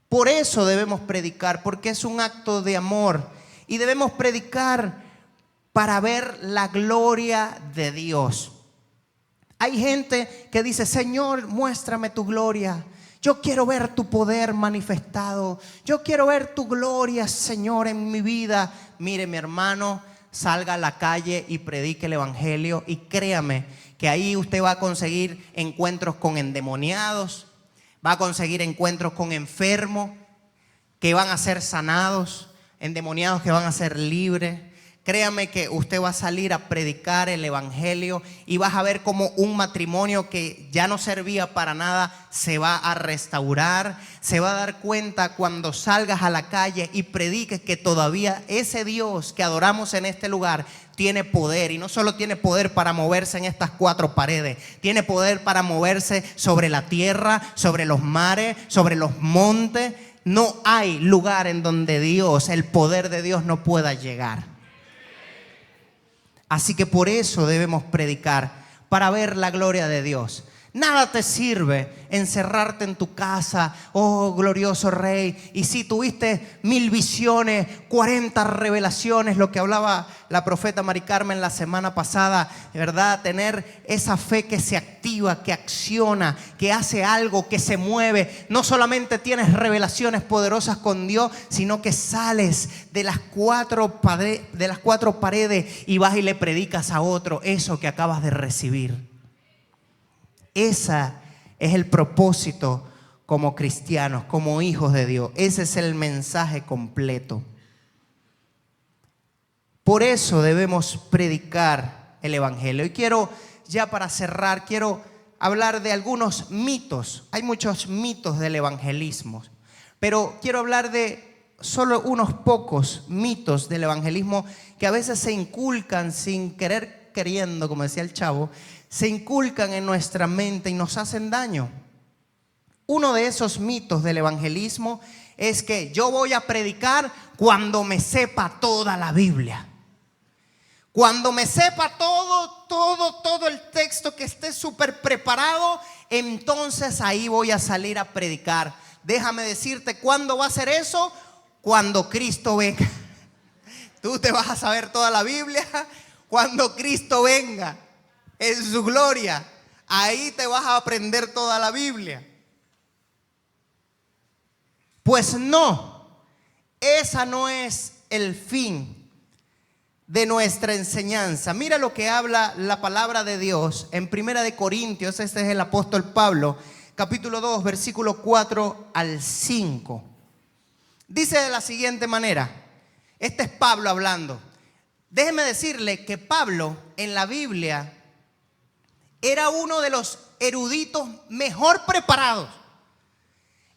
Por eso debemos predicar, porque es un acto de amor, y debemos predicar para ver la gloria de Dios. Hay gente que dice, Señor, muéstrame tu gloria. Yo quiero ver tu poder manifestado. Yo quiero ver tu gloria, Señor, en mi vida. Mire, mi hermano, salga a la calle y predique el evangelio. Y créame que ahí usted va a conseguir encuentros con endemoniados. Va a conseguir encuentros con enfermos que van a ser sanados. Endemoniados que van a ser libres. Créame que usted va a salir a predicar el evangelio y vas a ver cómo un matrimonio que ya no servía para nada se va a restaurar. Se va a dar cuenta cuando salgas a la calle y prediques que todavía ese Dios que adoramos en este lugar tiene poder. Y no solo tiene poder para moverse en estas cuatro paredes, tiene poder para moverse sobre la tierra, sobre los mares, sobre los montes. No hay lugar en donde Dios, el poder de Dios, no pueda llegar. Así que por eso debemos predicar, para ver la gloria de Dios. Nada te sirve encerrarte en tu casa, oh glorioso Rey. Y si tuviste 1000 visiones, 40 revelaciones, lo que hablaba la profeta Mari Carmen la semana pasada, ¿verdad? Tener esa fe que se activa, que acciona, que hace algo, que se mueve. No solamente tienes revelaciones poderosas con Dios, sino que sales de las cuatro paredes y vas y le predicas a otro eso que acabas de recibir. Ese es el propósito como cristianos, como hijos de Dios. Ese es el mensaje completo. Por eso debemos predicar el evangelio. Y quiero, ya para cerrar, quiero hablar de algunos mitos. Hay muchos mitos del evangelismo, pero quiero hablar de solo unos pocos mitos del evangelismo que a veces se inculcan sin querer queriendo, como decía el chavo, se inculcan en nuestra mente y nos hacen daño. Uno de esos mitos del evangelismo es que yo voy a predicar cuando me sepa toda la Biblia. Cuando me sepa todo el texto, que esté súper preparado, entonces ahí voy a salir a predicar. Déjame decirte, ¿cuándo va a ser eso? Cuando Cristo venga. Tú te vas a saber toda la Biblia cuando Cristo venga en su gloria. Ahí te vas a aprender toda la Biblia. Pues no, esa no es el fin de nuestra enseñanza. Mira lo que habla la palabra de Dios en 1 Corintios. Este es el apóstol Pablo, capítulo 2, versículo 4 al 5. Dice de la siguiente manera. Este es Pablo hablando. Déjeme decirle que Pablo en la Biblia era uno de los eruditos mejor preparados.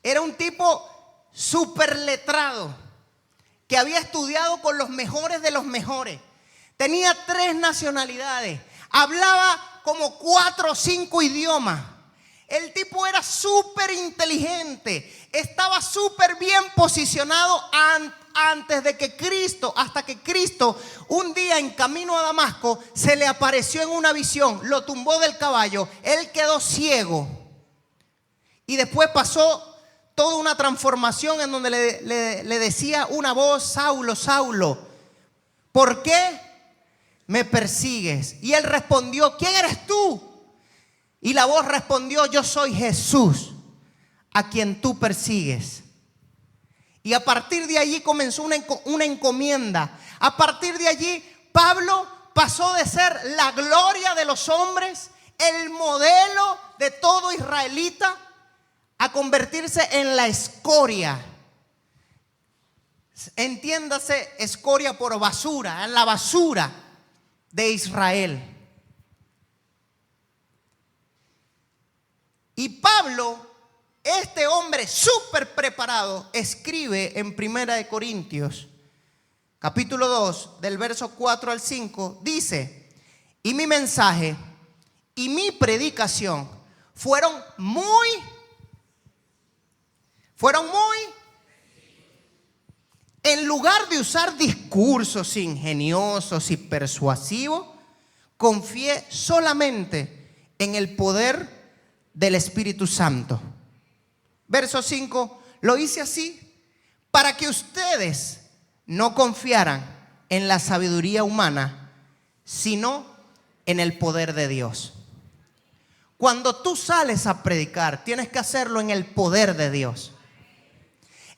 Era un tipo súper letrado, que había estudiado con los mejores de los mejores. Tenía 3 nacionalidades. Hablaba como 4 o 5 idiomas. El tipo era súper inteligente. Estaba súper bien posicionado antes de que Cristo, hasta que Cristo un día en camino a Damasco se le apareció en una visión, lo tumbó del caballo, él quedó ciego. Y después pasó toda una transformación en donde le decía una voz: Saulo, Saulo, ¿por qué me persigues? Y él respondió: ¿quién eres tú? Y la voz respondió: yo soy Jesús, a quien tú persigues. Y a partir de allí comenzó una encomienda. A partir de allí Pablo pasó de ser la gloria de los hombres, el modelo de todo israelita, a convertirse en la escoria. Entiéndase, escoria por basura, en la basura de Israel. Y Pablo, este hombre súper preparado, escribe en 1 Corintios, capítulo 2, del verso 4 al 5, dice: y mi mensaje y mi predicación fueron muy, en lugar de usar discursos ingeniosos y persuasivos, confié solamente en el poder del Espíritu Santo. Verso 5, lo hice así para que ustedes no confiaran en la sabiduría humana, sino en el poder de Dios. Cuando tú sales a predicar, tienes que hacerlo en el poder de Dios.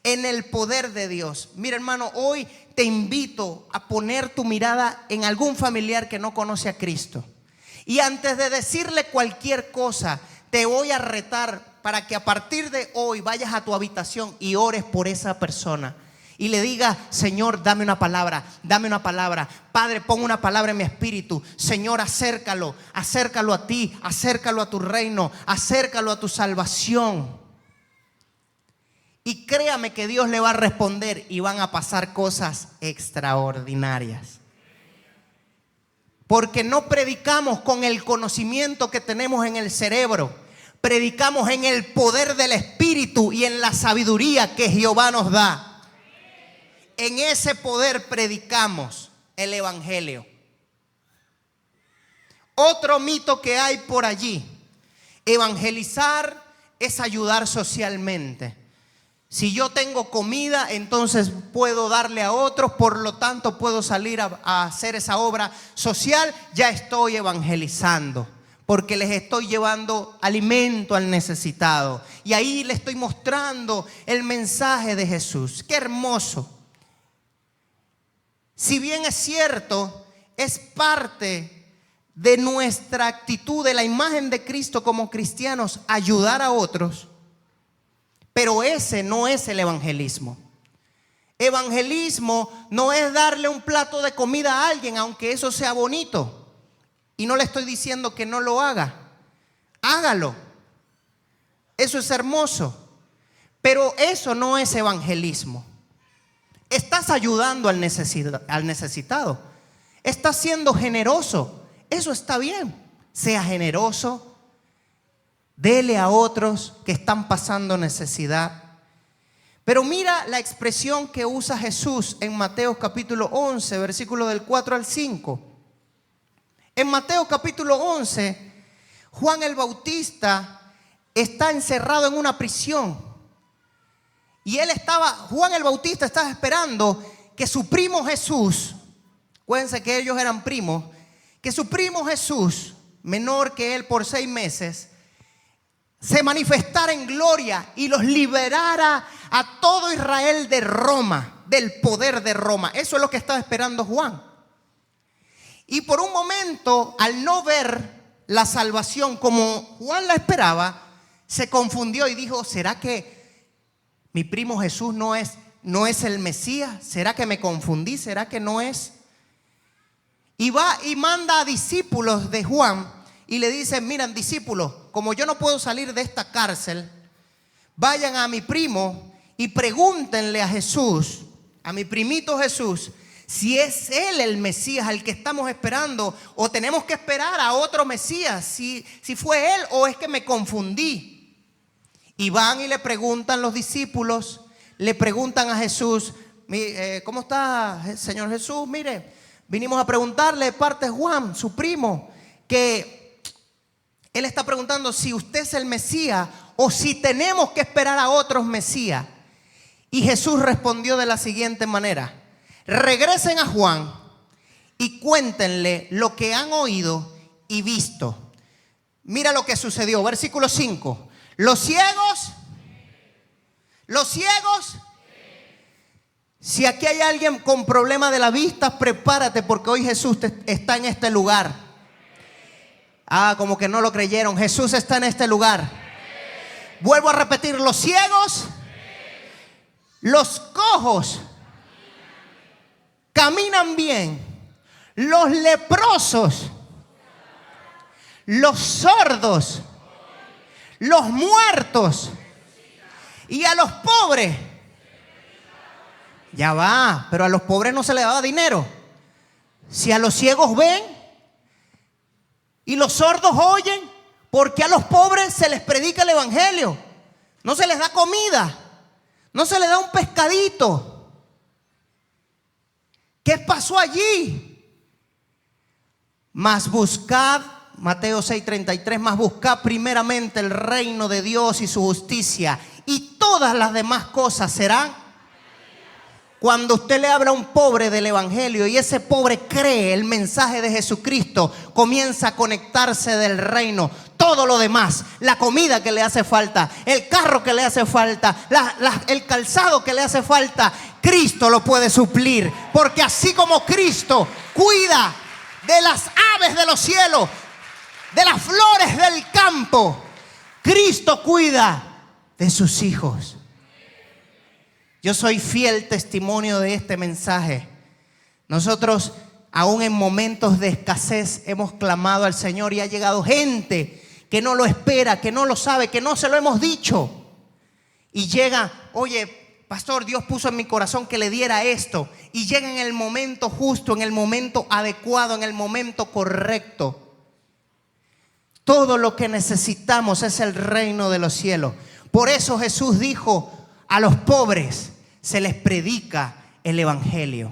En el poder de Dios. Mira, hermano, hoy te invito a poner tu mirada en algún familiar que no conoce a Cristo. Y antes de decirle cualquier cosa, te voy a retar para que a partir de hoy vayas a tu habitación y ores por esa persona. Y le digas: Señor, dame una palabra, dame una palabra. Padre, pon una palabra en mi espíritu. Señor, acércalo a ti, acércalo a tu reino, acércalo a tu salvación. Y créame que Dios le va a responder y van a pasar cosas extraordinarias. Porque no predicamos con el conocimiento que tenemos en el cerebro. Predicamos en el poder del Espíritu y en la sabiduría que Jehová nos da. En ese poder predicamos el Evangelio. Otro mito que hay por allí: evangelizar es ayudar socialmente. Si yo tengo comida, entonces puedo darle a otros, por lo tanto puedo salir a hacer esa obra social. Ya estoy evangelizando, porque les estoy llevando alimento al necesitado. Y ahí le estoy mostrando el mensaje de Jesús. ¡Qué hermoso! Si bien es cierto, es parte de nuestra actitud, de la imagen de Cristo como cristianos, ayudar a otros, pero ese no es el evangelismo. Evangelismo no es darle un plato de comida a alguien, aunque eso sea bonito. Y no le estoy diciendo que no lo haga. Hágalo. Eso es hermoso. Pero eso no es evangelismo. Estás ayudando al necesitado. Estás siendo generoso. Eso está bien. Sea generoso. Dele a otros que están pasando necesidad. Pero mira la expresión que usa Jesús en Mateo capítulo 11, versículo del 4 al 5. En Mateo capítulo 11, Juan el Bautista está encerrado en una prisión. Y Juan el Bautista estaba esperando que su primo Jesús, acuérdense que ellos eran primos, que su primo Jesús, menor que él por 6 meses, se manifestara en gloria y los liberara a todo Israel de Roma, del poder de Roma. Eso es lo que estaba esperando Juan. Y por un momento, al no ver la salvación como Juan la esperaba, se confundió y dijo: ¿será que mi primo Jesús no es el Mesías? ¿Será que me confundí? ¿Será que no es? Y va y manda a discípulos de Juan y le dice: miren, discípulos, como yo no puedo salir de esta cárcel, vayan a mi primo y pregúntenle a Jesús, a mi primito Jesús, si es él el Mesías al que estamos esperando, o tenemos que esperar a otro Mesías, si fue él o es que me confundí. Y van y le preguntan los discípulos, le preguntan a Jesús: ¿cómo está, Señor Jesús? Mire, vinimos a preguntarle de parte de Juan, su primo, que él está preguntando si usted es el Mesías o si tenemos que esperar a otros Mesías. Y Jesús respondió de la siguiente manera: regresen a Juan y cuéntenle lo que han oído y visto. Mira lo que sucedió, versículo 5. Los ciegos, si aquí hay alguien con problema de la vista, prepárate, porque hoy Jesús está en este lugar. Como que no lo creyeron. Jesús está en este lugar. Vuelvo a repetir: los ciegos, los cojos caminan bien, los leprosos, los sordos, los muertos y a los pobres. Ya va, pero a los pobres no se les daba dinero. Si a los ciegos ven y los sordos oyen, ¿por qué a los pobres se les predica el evangelio? No se les da comida, no se les da un pescadito. ¿Qué pasó allí? Mas buscad, Mateo 6:33, mas buscad primeramente el reino de Dios y su justicia, y todas las demás cosas serán. Cuando usted le habla a un pobre del evangelio y ese pobre cree el mensaje de Jesucristo, comienza a conectarse del reino. Todo lo demás, la comida que le hace falta, el carro que le hace falta, el calzado que le hace falta, Cristo lo puede suplir. Porque así como Cristo cuida de las aves de los cielos, de las flores del campo, Cristo cuida de sus hijos. Yo soy fiel testimonio de este mensaje. Nosotros, aún en momentos de escasez, hemos clamado al Señor y ha llegado gente que no lo espera, que no lo sabe, que no se lo hemos dicho. Y llega: oye, pastor, Dios puso en mi corazón que le diera esto. Y llega en el momento justo, en el momento adecuado, en el momento correcto. Todo lo que necesitamos es el reino de los cielos. Por eso Jesús dijo: a los pobres se les predica el evangelio.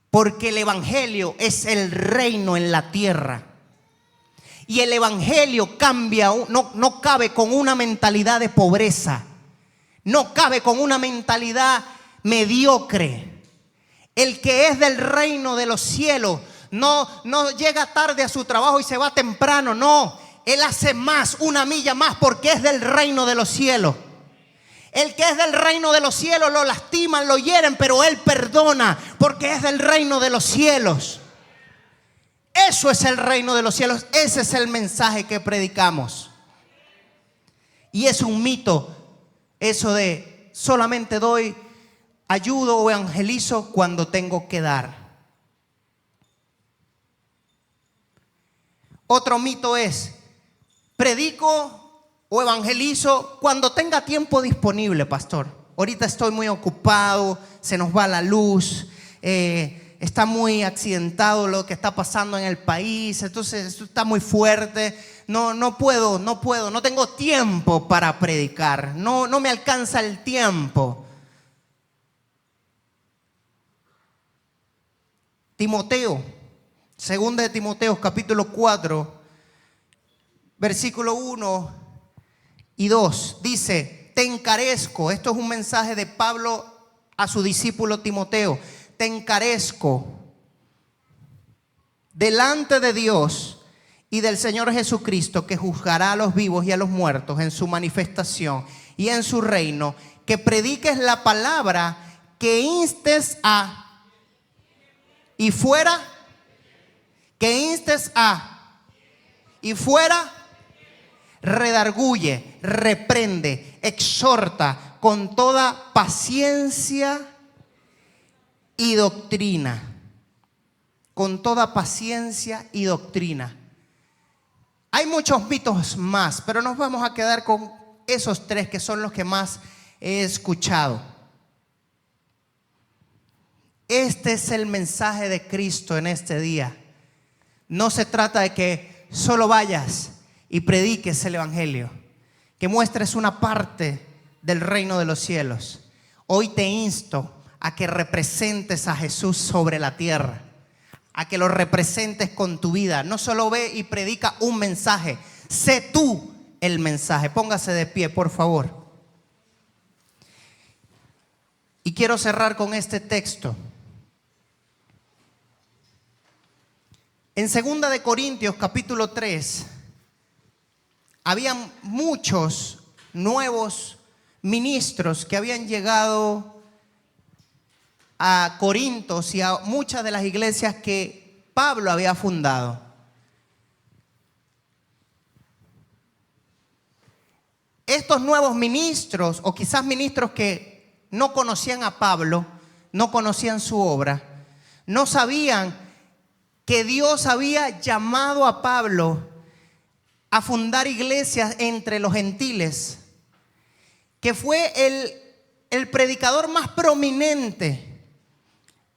Porque el evangelio es el reino en la tierra. Y el evangelio cambia, no cabe con una mentalidad de pobreza. No cabe con una mentalidad mediocre. El que es del reino de los cielos no llega tarde a su trabajo y se va temprano. No, él hace más, una milla más, porque es del reino de los cielos. El que es del reino de los cielos lo lastiman, lo hieren, pero él perdona porque es del reino de los cielos. Eso es el reino de los cielos. Ese es el mensaje que predicamos. Y es un mito eso de solamente doy, ayudo o evangelizo cuando tengo que dar. Otro mito es: predico o evangelizo cuando tenga tiempo disponible, pastor. Ahorita estoy muy ocupado, se nos va la luz, está muy accidentado lo que está pasando en el país, entonces esto está muy fuerte, no puedo, no tengo tiempo para predicar, no me alcanza el tiempo. Timoteo, segunda de Timoteo, capítulo 4, versículo 1 y 2, dice: te encarezco, esto es un mensaje de Pablo a su discípulo Timoteo, te encarezco delante de Dios y del Señor Jesucristo, que juzgará a los vivos y a los muertos en su manifestación y en su reino, que prediques la palabra, que instes a y fuera, que instes a y fuera, redarguye, reprende, exhorta con toda paciencia y doctrina. Con toda paciencia y doctrina. Hay muchos mitos más, pero nos vamos a quedar con esos tres que son los que más he escuchado. Este es el mensaje de Cristo en este día. No se trata de que solo vayas y prediques el evangelio, que muestres una parte del reino de los cielos. Hoy te insto a que representes a Jesús sobre la tierra, a que lo representes con tu vida. No solo ve y predica un mensaje, sé tú el mensaje. Póngase de pie, por favor. Y quiero cerrar con este texto. En 2 de Corintios capítulo 3, habían muchos nuevos ministros que habían llegado a Corintos y a muchas de las iglesias que Pablo había fundado. Estos nuevos ministros, o quizás ministros que no conocían a Pablo, no conocían su obra, no sabían que Dios había llamado a Pablo a fundar iglesias entre los gentiles, que fue el predicador más prominente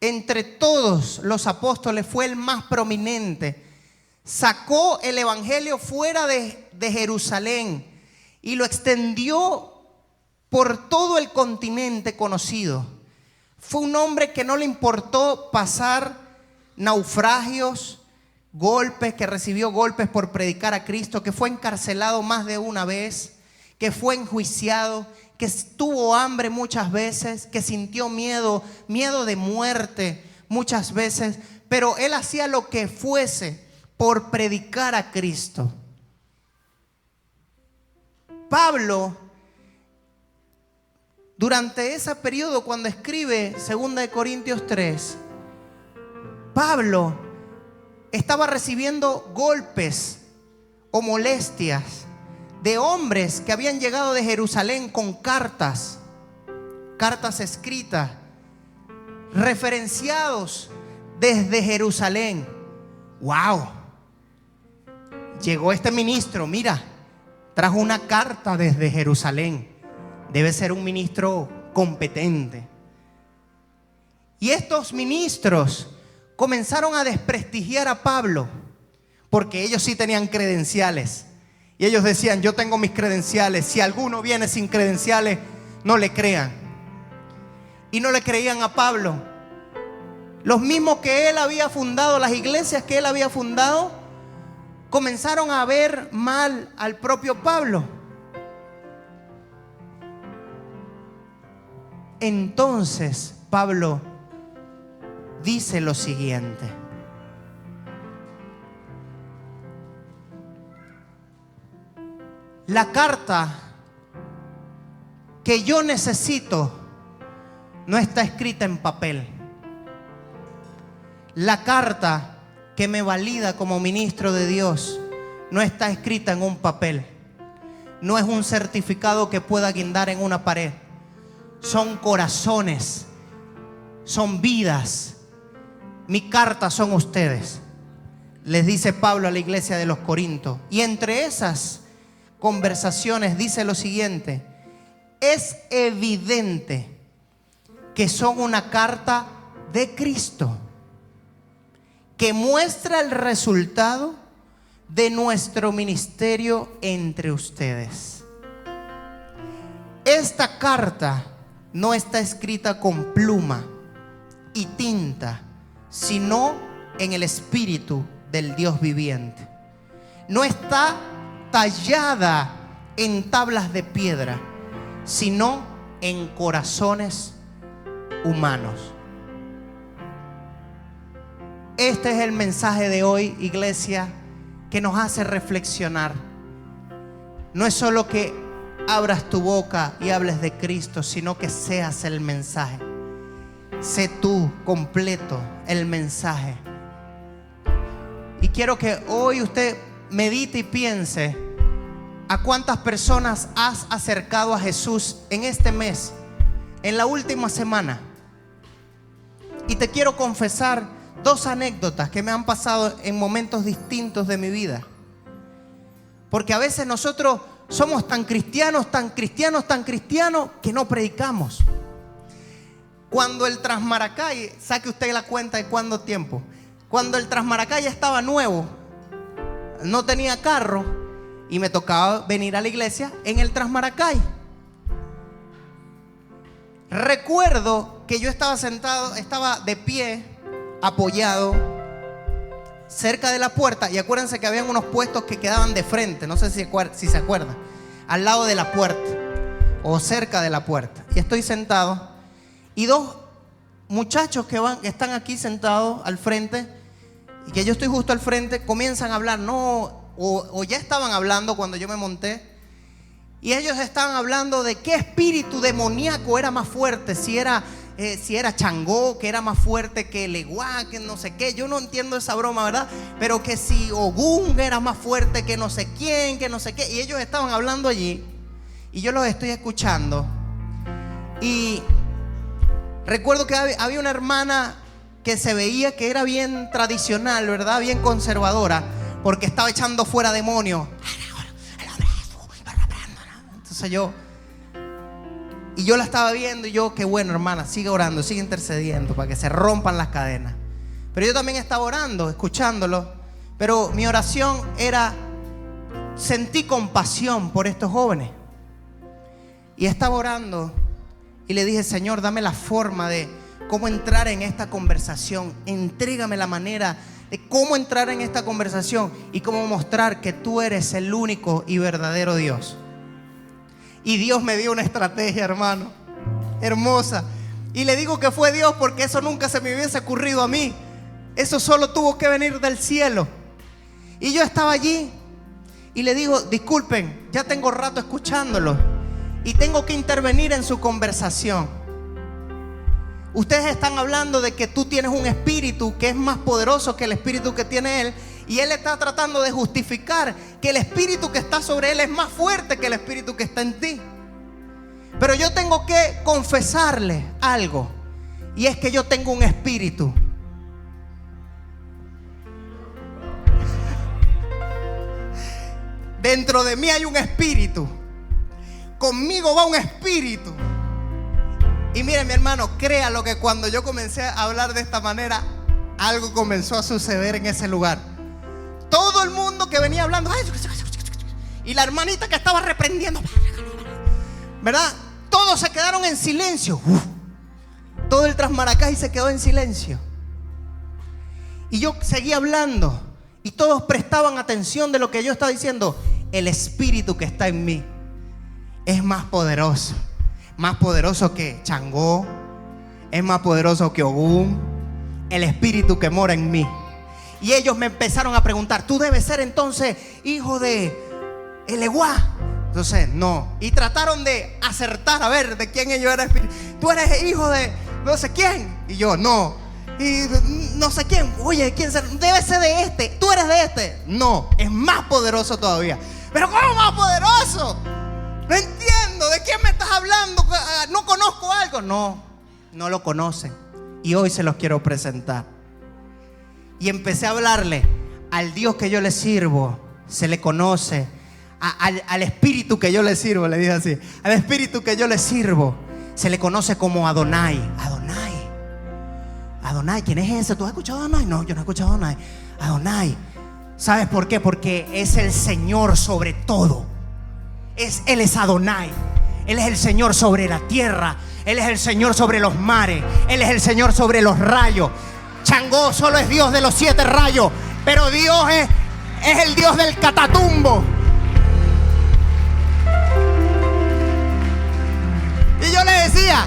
entre todos los apóstoles, fue el más prominente. Sacó el evangelio fuera de Jerusalén y lo extendió por todo el continente conocido. Fue un hombre que no le importó pasar naufragios, golpes, que recibió golpes por predicar a Cristo, que fue encarcelado más de una vez, que fue enjuiciado, que tuvo hambre muchas veces, que sintió miedo de muerte muchas veces, pero él hacía lo que fuese por predicar a Cristo. Pablo, durante ese periodo, cuando escribe 2 de Corintios 3, Pablo estaba recibiendo golpes o molestias de hombres que habían llegado de Jerusalén con cartas escritas, referenciados desde Jerusalén. ¡Wow! Llegó este ministro, mira, trajo una carta desde Jerusalén. Debe ser un ministro competente. Y estos ministros comenzaron a desprestigiar a Pablo, porque ellos sí tenían credenciales. Y ellos decían: yo tengo mis credenciales, si alguno viene sin credenciales, no le crean. Y no le creían a Pablo. Los mismos que él había fundado, las iglesias que él había fundado, comenzaron a ver mal al propio Pablo. Entonces Pablo dice lo siguiente: la carta que yo necesito no está escrita en papel. La carta que me valida como ministro de Dios no está escrita en un papel. No es un certificado que pueda guindar en una pared. Son corazones, son vidas. Mi carta son ustedes, les dice Pablo a la iglesia de los Corintios. Y entre esas conversaciones dice lo siguiente: es evidente que son una carta de Cristo. que muestra el resultado de nuestro ministerio entre ustedes. Esta carta no está escrita con pluma y tinta, sino en el Espíritu del Dios viviente. No está tallada en tablas de piedra, sino en corazones humanos. Este es el mensaje de hoy, iglesia, que nos hace reflexionar. No es solo que abras tu boca y hables de Cristo, sino que seas el mensaje. Sé tú completo el mensaje. Y quiero que hoy usted medite y piense a cuántas personas has acercado a Jesús en este mes, en la última semana. Y te quiero confesar 2 anécdotas que me han pasado en momentos distintos de mi vida. Porque a veces nosotros somos tan cristianos que no predicamos. Cuando el Transmaracay, saque usted la cuenta de cuánto tiempo. Cuando el Transmaracay estaba nuevo, no tenía carro y me tocaba venir a la iglesia en el Transmaracay. Recuerdo que yo estaba sentado, estaba de pie, apoyado cerca de la puerta, y acuérdense que habían unos puestos que quedaban de frente, no sé si se acuerdan, al lado de la puerta o cerca de la puerta. Y estoy sentado y 2 muchachos que están aquí sentados al frente, y que yo estoy justo al frente, comienzan a hablar, o ya estaban hablando cuando yo me monté. Y ellos estaban hablando de qué espíritu demoníaco era más fuerte, si era Changó, que era más fuerte que Leguá, que no sé qué. Yo no entiendo esa broma, ¿verdad? Pero que si Ogún era más fuerte que no sé quién, que no sé qué. Y ellos estaban hablando allí y yo los estoy escuchando. Y recuerdo que había una hermana que se veía que era bien tradicional, ¿verdad? Bien conservadora, porque estaba echando fuera demonios. Entonces yo la estaba viendo y yo, qué bueno, hermana, sigue orando, sigue intercediendo para que se rompan las cadenas. Pero yo también estaba orando, escuchándolo. Pero mi oración era, sentí compasión por estos jóvenes. Y estaba orando y le dije, Señor, dame la forma de cómo entrar en esta conversación. Entrégame la manera de cómo entrar en esta conversación y cómo mostrar que tú eres el único y verdadero Dios. Y Dios me dio una estrategia, hermano, hermosa. Y le digo que fue Dios porque eso nunca se me hubiese ocurrido a mí. Eso solo tuvo que venir del cielo. Y yo estaba allí y le digo, disculpen, ya tengo rato escuchándolo y tengo que intervenir en su conversación. Ustedes están hablando de que tú tienes un espíritu que es más poderoso que el espíritu que tiene él. Y él está tratando de justificar que el espíritu que está sobre él es más fuerte que el espíritu que está en ti. Pero yo tengo que confesarle algo, y es que yo tengo un espíritu. Dentro de mí hay un espíritu. Conmigo va un espíritu. Y miren, mi hermano, créalo que cuando yo comencé a hablar de esta manera, algo comenzó a suceder en ese lugar. Todo el mundo que venía hablando, y la hermanita que estaba reprendiendo, ¿verdad? Todos se quedaron en silencio. Todo el Transmaracay se quedó en silencio. Y yo seguí hablando y todos prestaban atención de lo que yo estaba diciendo. El espíritu que está en mí es más poderoso que Changó, es más poderoso que Ogún, el espíritu que mora en mí. Y ellos me empezaron a preguntar, tú debes ser entonces hijo de Eleguá. Entonces, no. Y trataron de acertar a ver de quién ellos eran. Tú eres hijo de no sé quién. Y yo, no. Y no sé quién. Oye, ¿quién será? Debe ser de este. Tú eres de este. No, es más poderoso todavía. Pero ¿cómo más poderoso? No entiendo. ¿De quién me estás hablando? ¿No conozco algo? No, no lo conocen. Y hoy se los quiero presentar. Y empecé a hablarle al Dios que yo le sirvo. Se le conoce. Al espíritu que yo le sirvo, le dije así. Al espíritu que yo le sirvo se le conoce como Adonai. Adonai. Adonai, ¿quién es ese? ¿Tú has escuchado a Adonai? No, yo no he escuchado a Adonai. Adonai. ¿Sabes por qué? Porque es el Señor sobre todo. Él es Adonai. Él es el Señor sobre la tierra. Él es el Señor sobre los mares. Él es el Señor sobre los rayos. Changó solo es Dios de los 7 rayos, pero Dios es el Dios del catatumbo. Y yo le decía,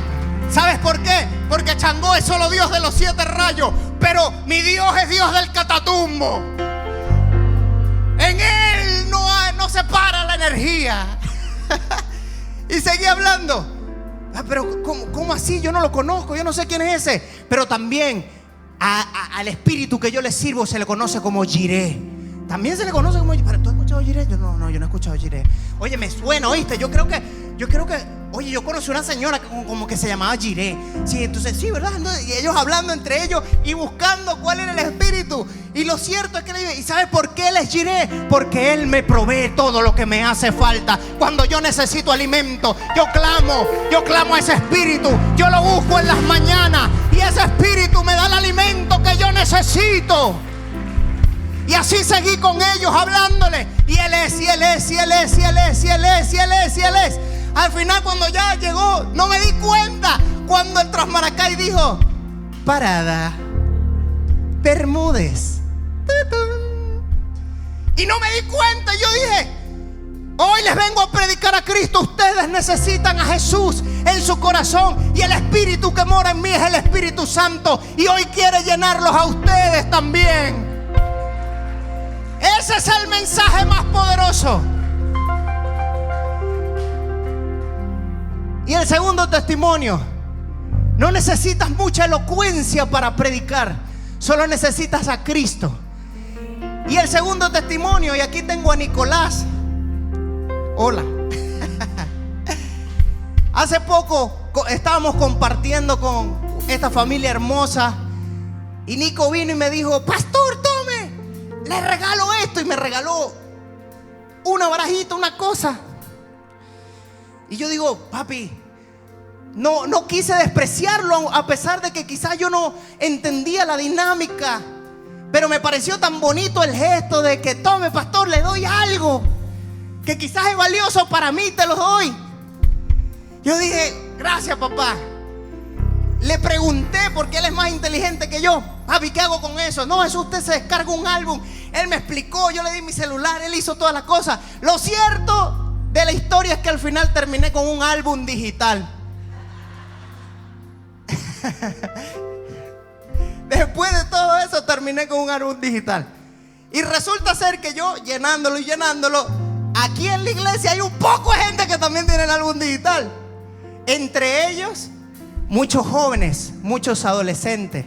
¿sabes por qué? Porque Changó es solo Dios de los 7 rayos, pero mi Dios es Dios del catatumbo. En Él no se para la energía. Y seguí hablando. Pero ¿cómo así? Yo no lo conozco, yo no sé quién es ese. Pero también al espíritu que yo le sirvo se le conoce como Jireh. También se le conoce como... ¿Pero tú has escuchado Jireh? Yo no he escuchado Jireh. Oye, me suena, ¿oíste? Yo creo que... Oye, yo conocí una señora como que se llamaba Jireh. Sí, entonces, sí, ¿verdad? Y ellos hablando entre ellos y buscando cuál era el espíritu. Y lo cierto es que le digo, ¿y sabes por qué Él es Jireh? Porque Él me provee todo lo que me hace falta. Cuando yo necesito alimento, yo clamo a ese espíritu. Yo lo busco en las mañanas y ese espíritu me da el alimento que yo necesito. Y así seguí con ellos hablándole. Y Él es, y Él es, y Él es, y Él es, y Él es, y Él es, y Él es. Al final, cuando ya llegó, no me di cuenta. Cuando el Transmaracay dijo: parada Bermúdez. Y no me di cuenta. Yo dije: hoy les vengo a predicar a Cristo. Ustedes necesitan a Jesús en su corazón. Y el Espíritu que mora en mí es el Espíritu Santo. Y hoy quiere llenarlos a ustedes también. Ese es el mensaje más poderoso. Y el segundo testimonio: no necesitas mucha elocuencia para predicar, solo necesitas a Cristo. Y el segundo testimonio, y aquí tengo a Nicolás. Hola. Hace poco estábamos compartiendo con esta familia hermosa y Nico vino y me dijo: pastor, tome, le regalo esto. Y me regaló una barajita, una cosa. Y yo digo: papi, no quise despreciarlo, a pesar de que quizás yo no entendía la dinámica, pero me pareció tan bonito el gesto de que: tome, pastor, le doy algo que quizás es valioso para mí, te lo doy. Yo dije: gracias, papá. Le pregunté, porque él es más inteligente que yo: papi, ¿qué hago con eso? No, eso usted se descarga un álbum. Él me explicó, yo le di mi celular, él hizo todas las cosas. Lo cierto de la historia es que al final terminé con un álbum digital. Después de todo eso terminé con un álbum digital. Y resulta ser que yo llenándolo, aquí en la iglesia hay un poco de gente que también tiene el álbum digital. Entre ellos muchos jóvenes, muchos adolescentes,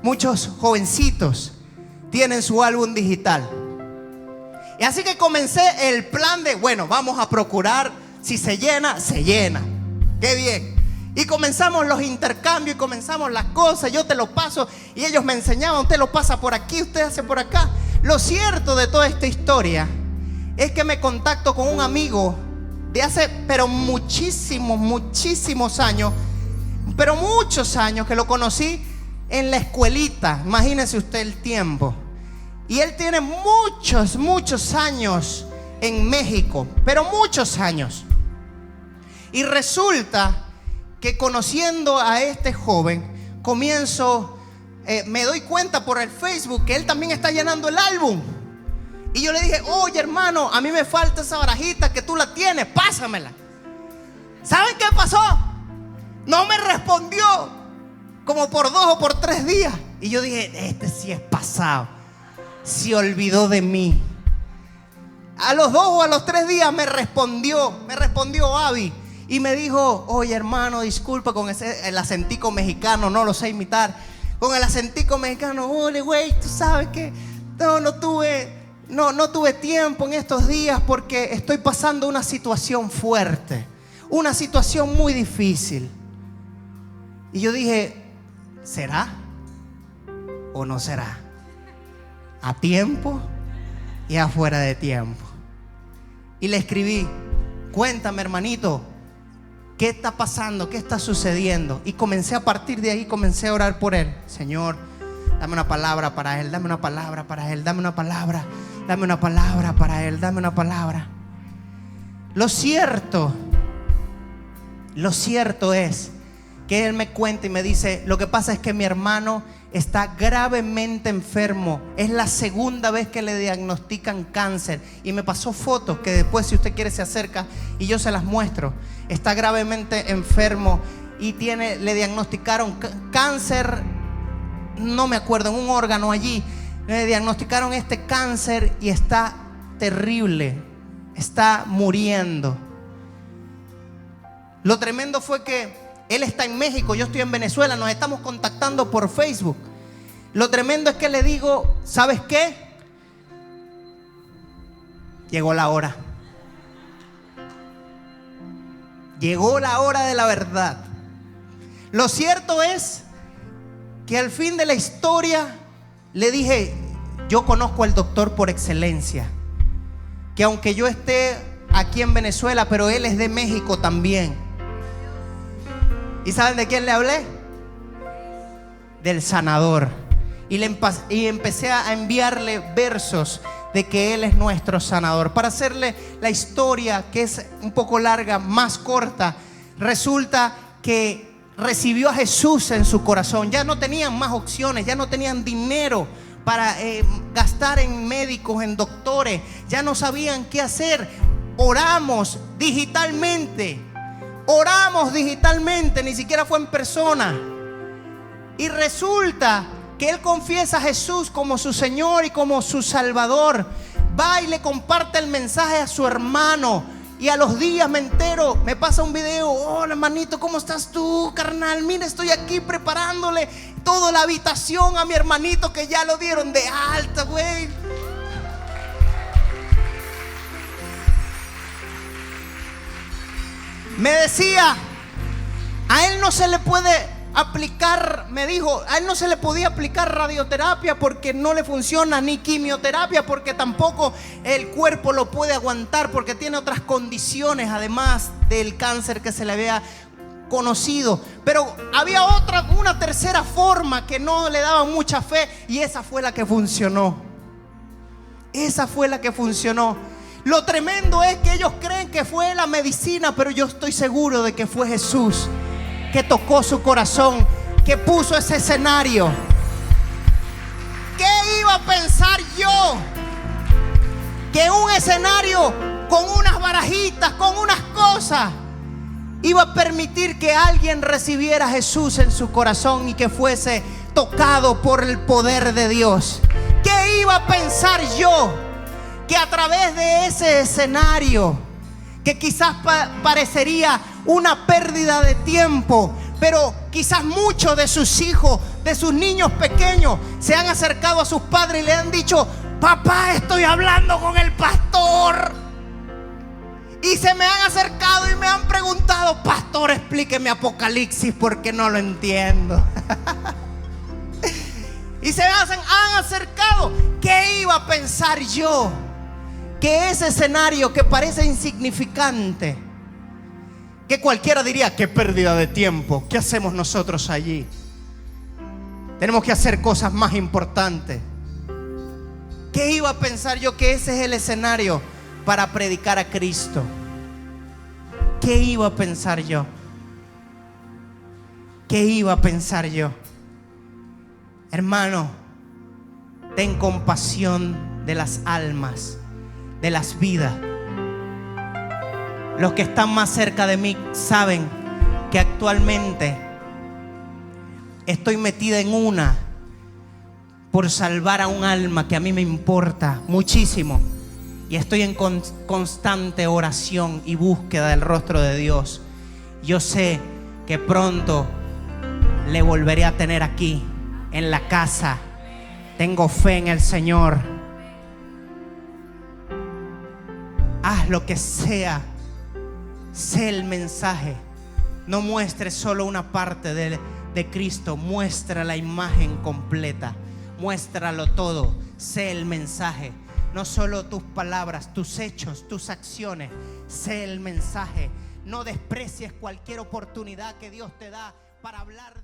muchos jovencitos tienen su álbum digital. Y así que comencé el plan de: bueno, vamos a procurar, si se llena, se llena. Qué bien. Y comenzamos los intercambios y comenzamos las cosas. Yo te lo paso y ellos me enseñaban: usted lo pasa por aquí, usted hace por acá. Lo cierto de toda esta historia es que me contacto con un amigo de hace, pero muchísimos años, pero muchos años, que lo conocí en la escuelita. Imagínese usted el tiempo. Y él tiene muchos años en México, pero muchos años. Y resulta que conociendo a este joven, me doy cuenta por el Facebook que él también está llenando el álbum. Y yo le dije: oye, hermano, a mí me falta esa barajita que tú la tienes, pásamela. ¿Saben qué pasó? No me respondió como por 2 o por 3 días. Y yo dije: este sí es pasado, se olvidó de mí. A los 2 o a los 3 días me respondió Abby y me dijo: oye, hermano, disculpa con el acentico mexicano, no lo sé imitar. Con el acentico mexicano: oye, güey, tú sabes que no tuve tiempo en estos días porque estoy pasando una situación fuerte, una situación muy difícil. Y yo dije: ¿será o no será? A tiempo y afuera de tiempo. Y le escribí: cuéntame, hermanito, ¿qué está pasando? ¿Qué está sucediendo? Y comencé a partir de ahí, comencé a orar por él. Señor, dame una palabra para él, dame una palabra para él, dame una palabra, dame una palabra para él, dame una palabra. Lo cierto es que él me cuenta y me dice: lo que pasa es que mi hermano está gravemente enfermo. Es la segunda vez que le diagnostican cáncer. Y me pasó fotos que después, si usted quiere, se acerca y yo se las muestro. Está gravemente enfermo y le diagnosticaron cáncer, no me acuerdo, en un órgano allí. Le diagnosticaron este cáncer y está terrible. Está muriendo. Lo tremendo fue que él está en México, yo estoy en Venezuela, nos estamos contactando por Facebook. Lo tremendo es que le digo: ¿sabes qué? Llegó la hora. Llegó la hora de la verdad. Lo cierto es que al fin de la historia le dije: yo conozco al doctor por excelencia, que aunque yo esté aquí en Venezuela, pero él es de México también. ¿Y saben de quién le hablé? Del sanador. Y empecé a enviarle versos de que él es nuestro sanador. Para hacerle la historia, que es un poco larga, más corta, resulta que recibió a Jesús en su corazón. Ya no tenían más opciones, ya no tenían dinero para gastar en médicos, en doctores. Ya no sabían qué hacer. Oramos digitalmente, ni siquiera fue en persona. Y resulta que él confiesa a Jesús como su Señor y como su Salvador. Va y le comparte el mensaje a su hermano. Y a los días me entero, me pasa un video: hola hermanito, ¿cómo estás tú, carnal? Mira, estoy aquí preparándole toda la habitación a mi hermanito que ya lo dieron de alta, güey. Me decía: a él no se le puede aplicar, me dijo, a él no se le podía aplicar radioterapia porque no le funciona, ni quimioterapia porque tampoco el cuerpo lo puede aguantar, porque tiene otras condiciones además del cáncer que se le había conocido. Pero había una tercera forma que no le daba mucha fe, y esa fue la que funcionó. Esa fue la que funcionó. Lo tremendo es que ellos creen que fue la medicina, pero yo estoy seguro de que fue Jesús que tocó su corazón, que puso ese escenario. ¿Qué iba a pensar yo? Que un escenario con unas barajitas, con unas cosas, iba a permitir que alguien recibiera a Jesús en su corazón y que fuese tocado por el poder de Dios. ¿Qué iba a pensar yo? Que a través de ese escenario, que quizás parecería una pérdida de tiempo, pero quizás muchos de sus hijos, de sus niños pequeños, se han acercado a sus padres y le han dicho: papá, estoy hablando con el pastor. Y se me han acercado y me han preguntado: pastor, explíqueme Apocalipsis porque no lo entiendo. Y se han acercado. ¿Qué iba a pensar yo? Que ese escenario que parece insignificante, que cualquiera diría: qué pérdida de tiempo, ¿qué hacemos nosotros allí? Tenemos que hacer cosas más importantes. ¿Qué iba a pensar yo? Que ese es el escenario para predicar a Cristo. ¿Qué iba a pensar yo? ¿Qué iba a pensar yo? Hermano, ten compasión de las almas, de las vidas. Los que están más cerca de mí saben que actualmente estoy metida en una por salvar a un alma que a mí me importa muchísimo, y estoy en constante oración y búsqueda del rostro de Dios. Yo sé que pronto le volveré a tener aquí en la casa. Tengo fe en el Señor. Haz lo que sea, sé el mensaje. No muestres solo una parte de Cristo, muestra la imagen completa, muéstralo todo. Sé el mensaje, no solo tus palabras, tus hechos, tus acciones. Sé el mensaje. No desprecies cualquier oportunidad que Dios te da para hablar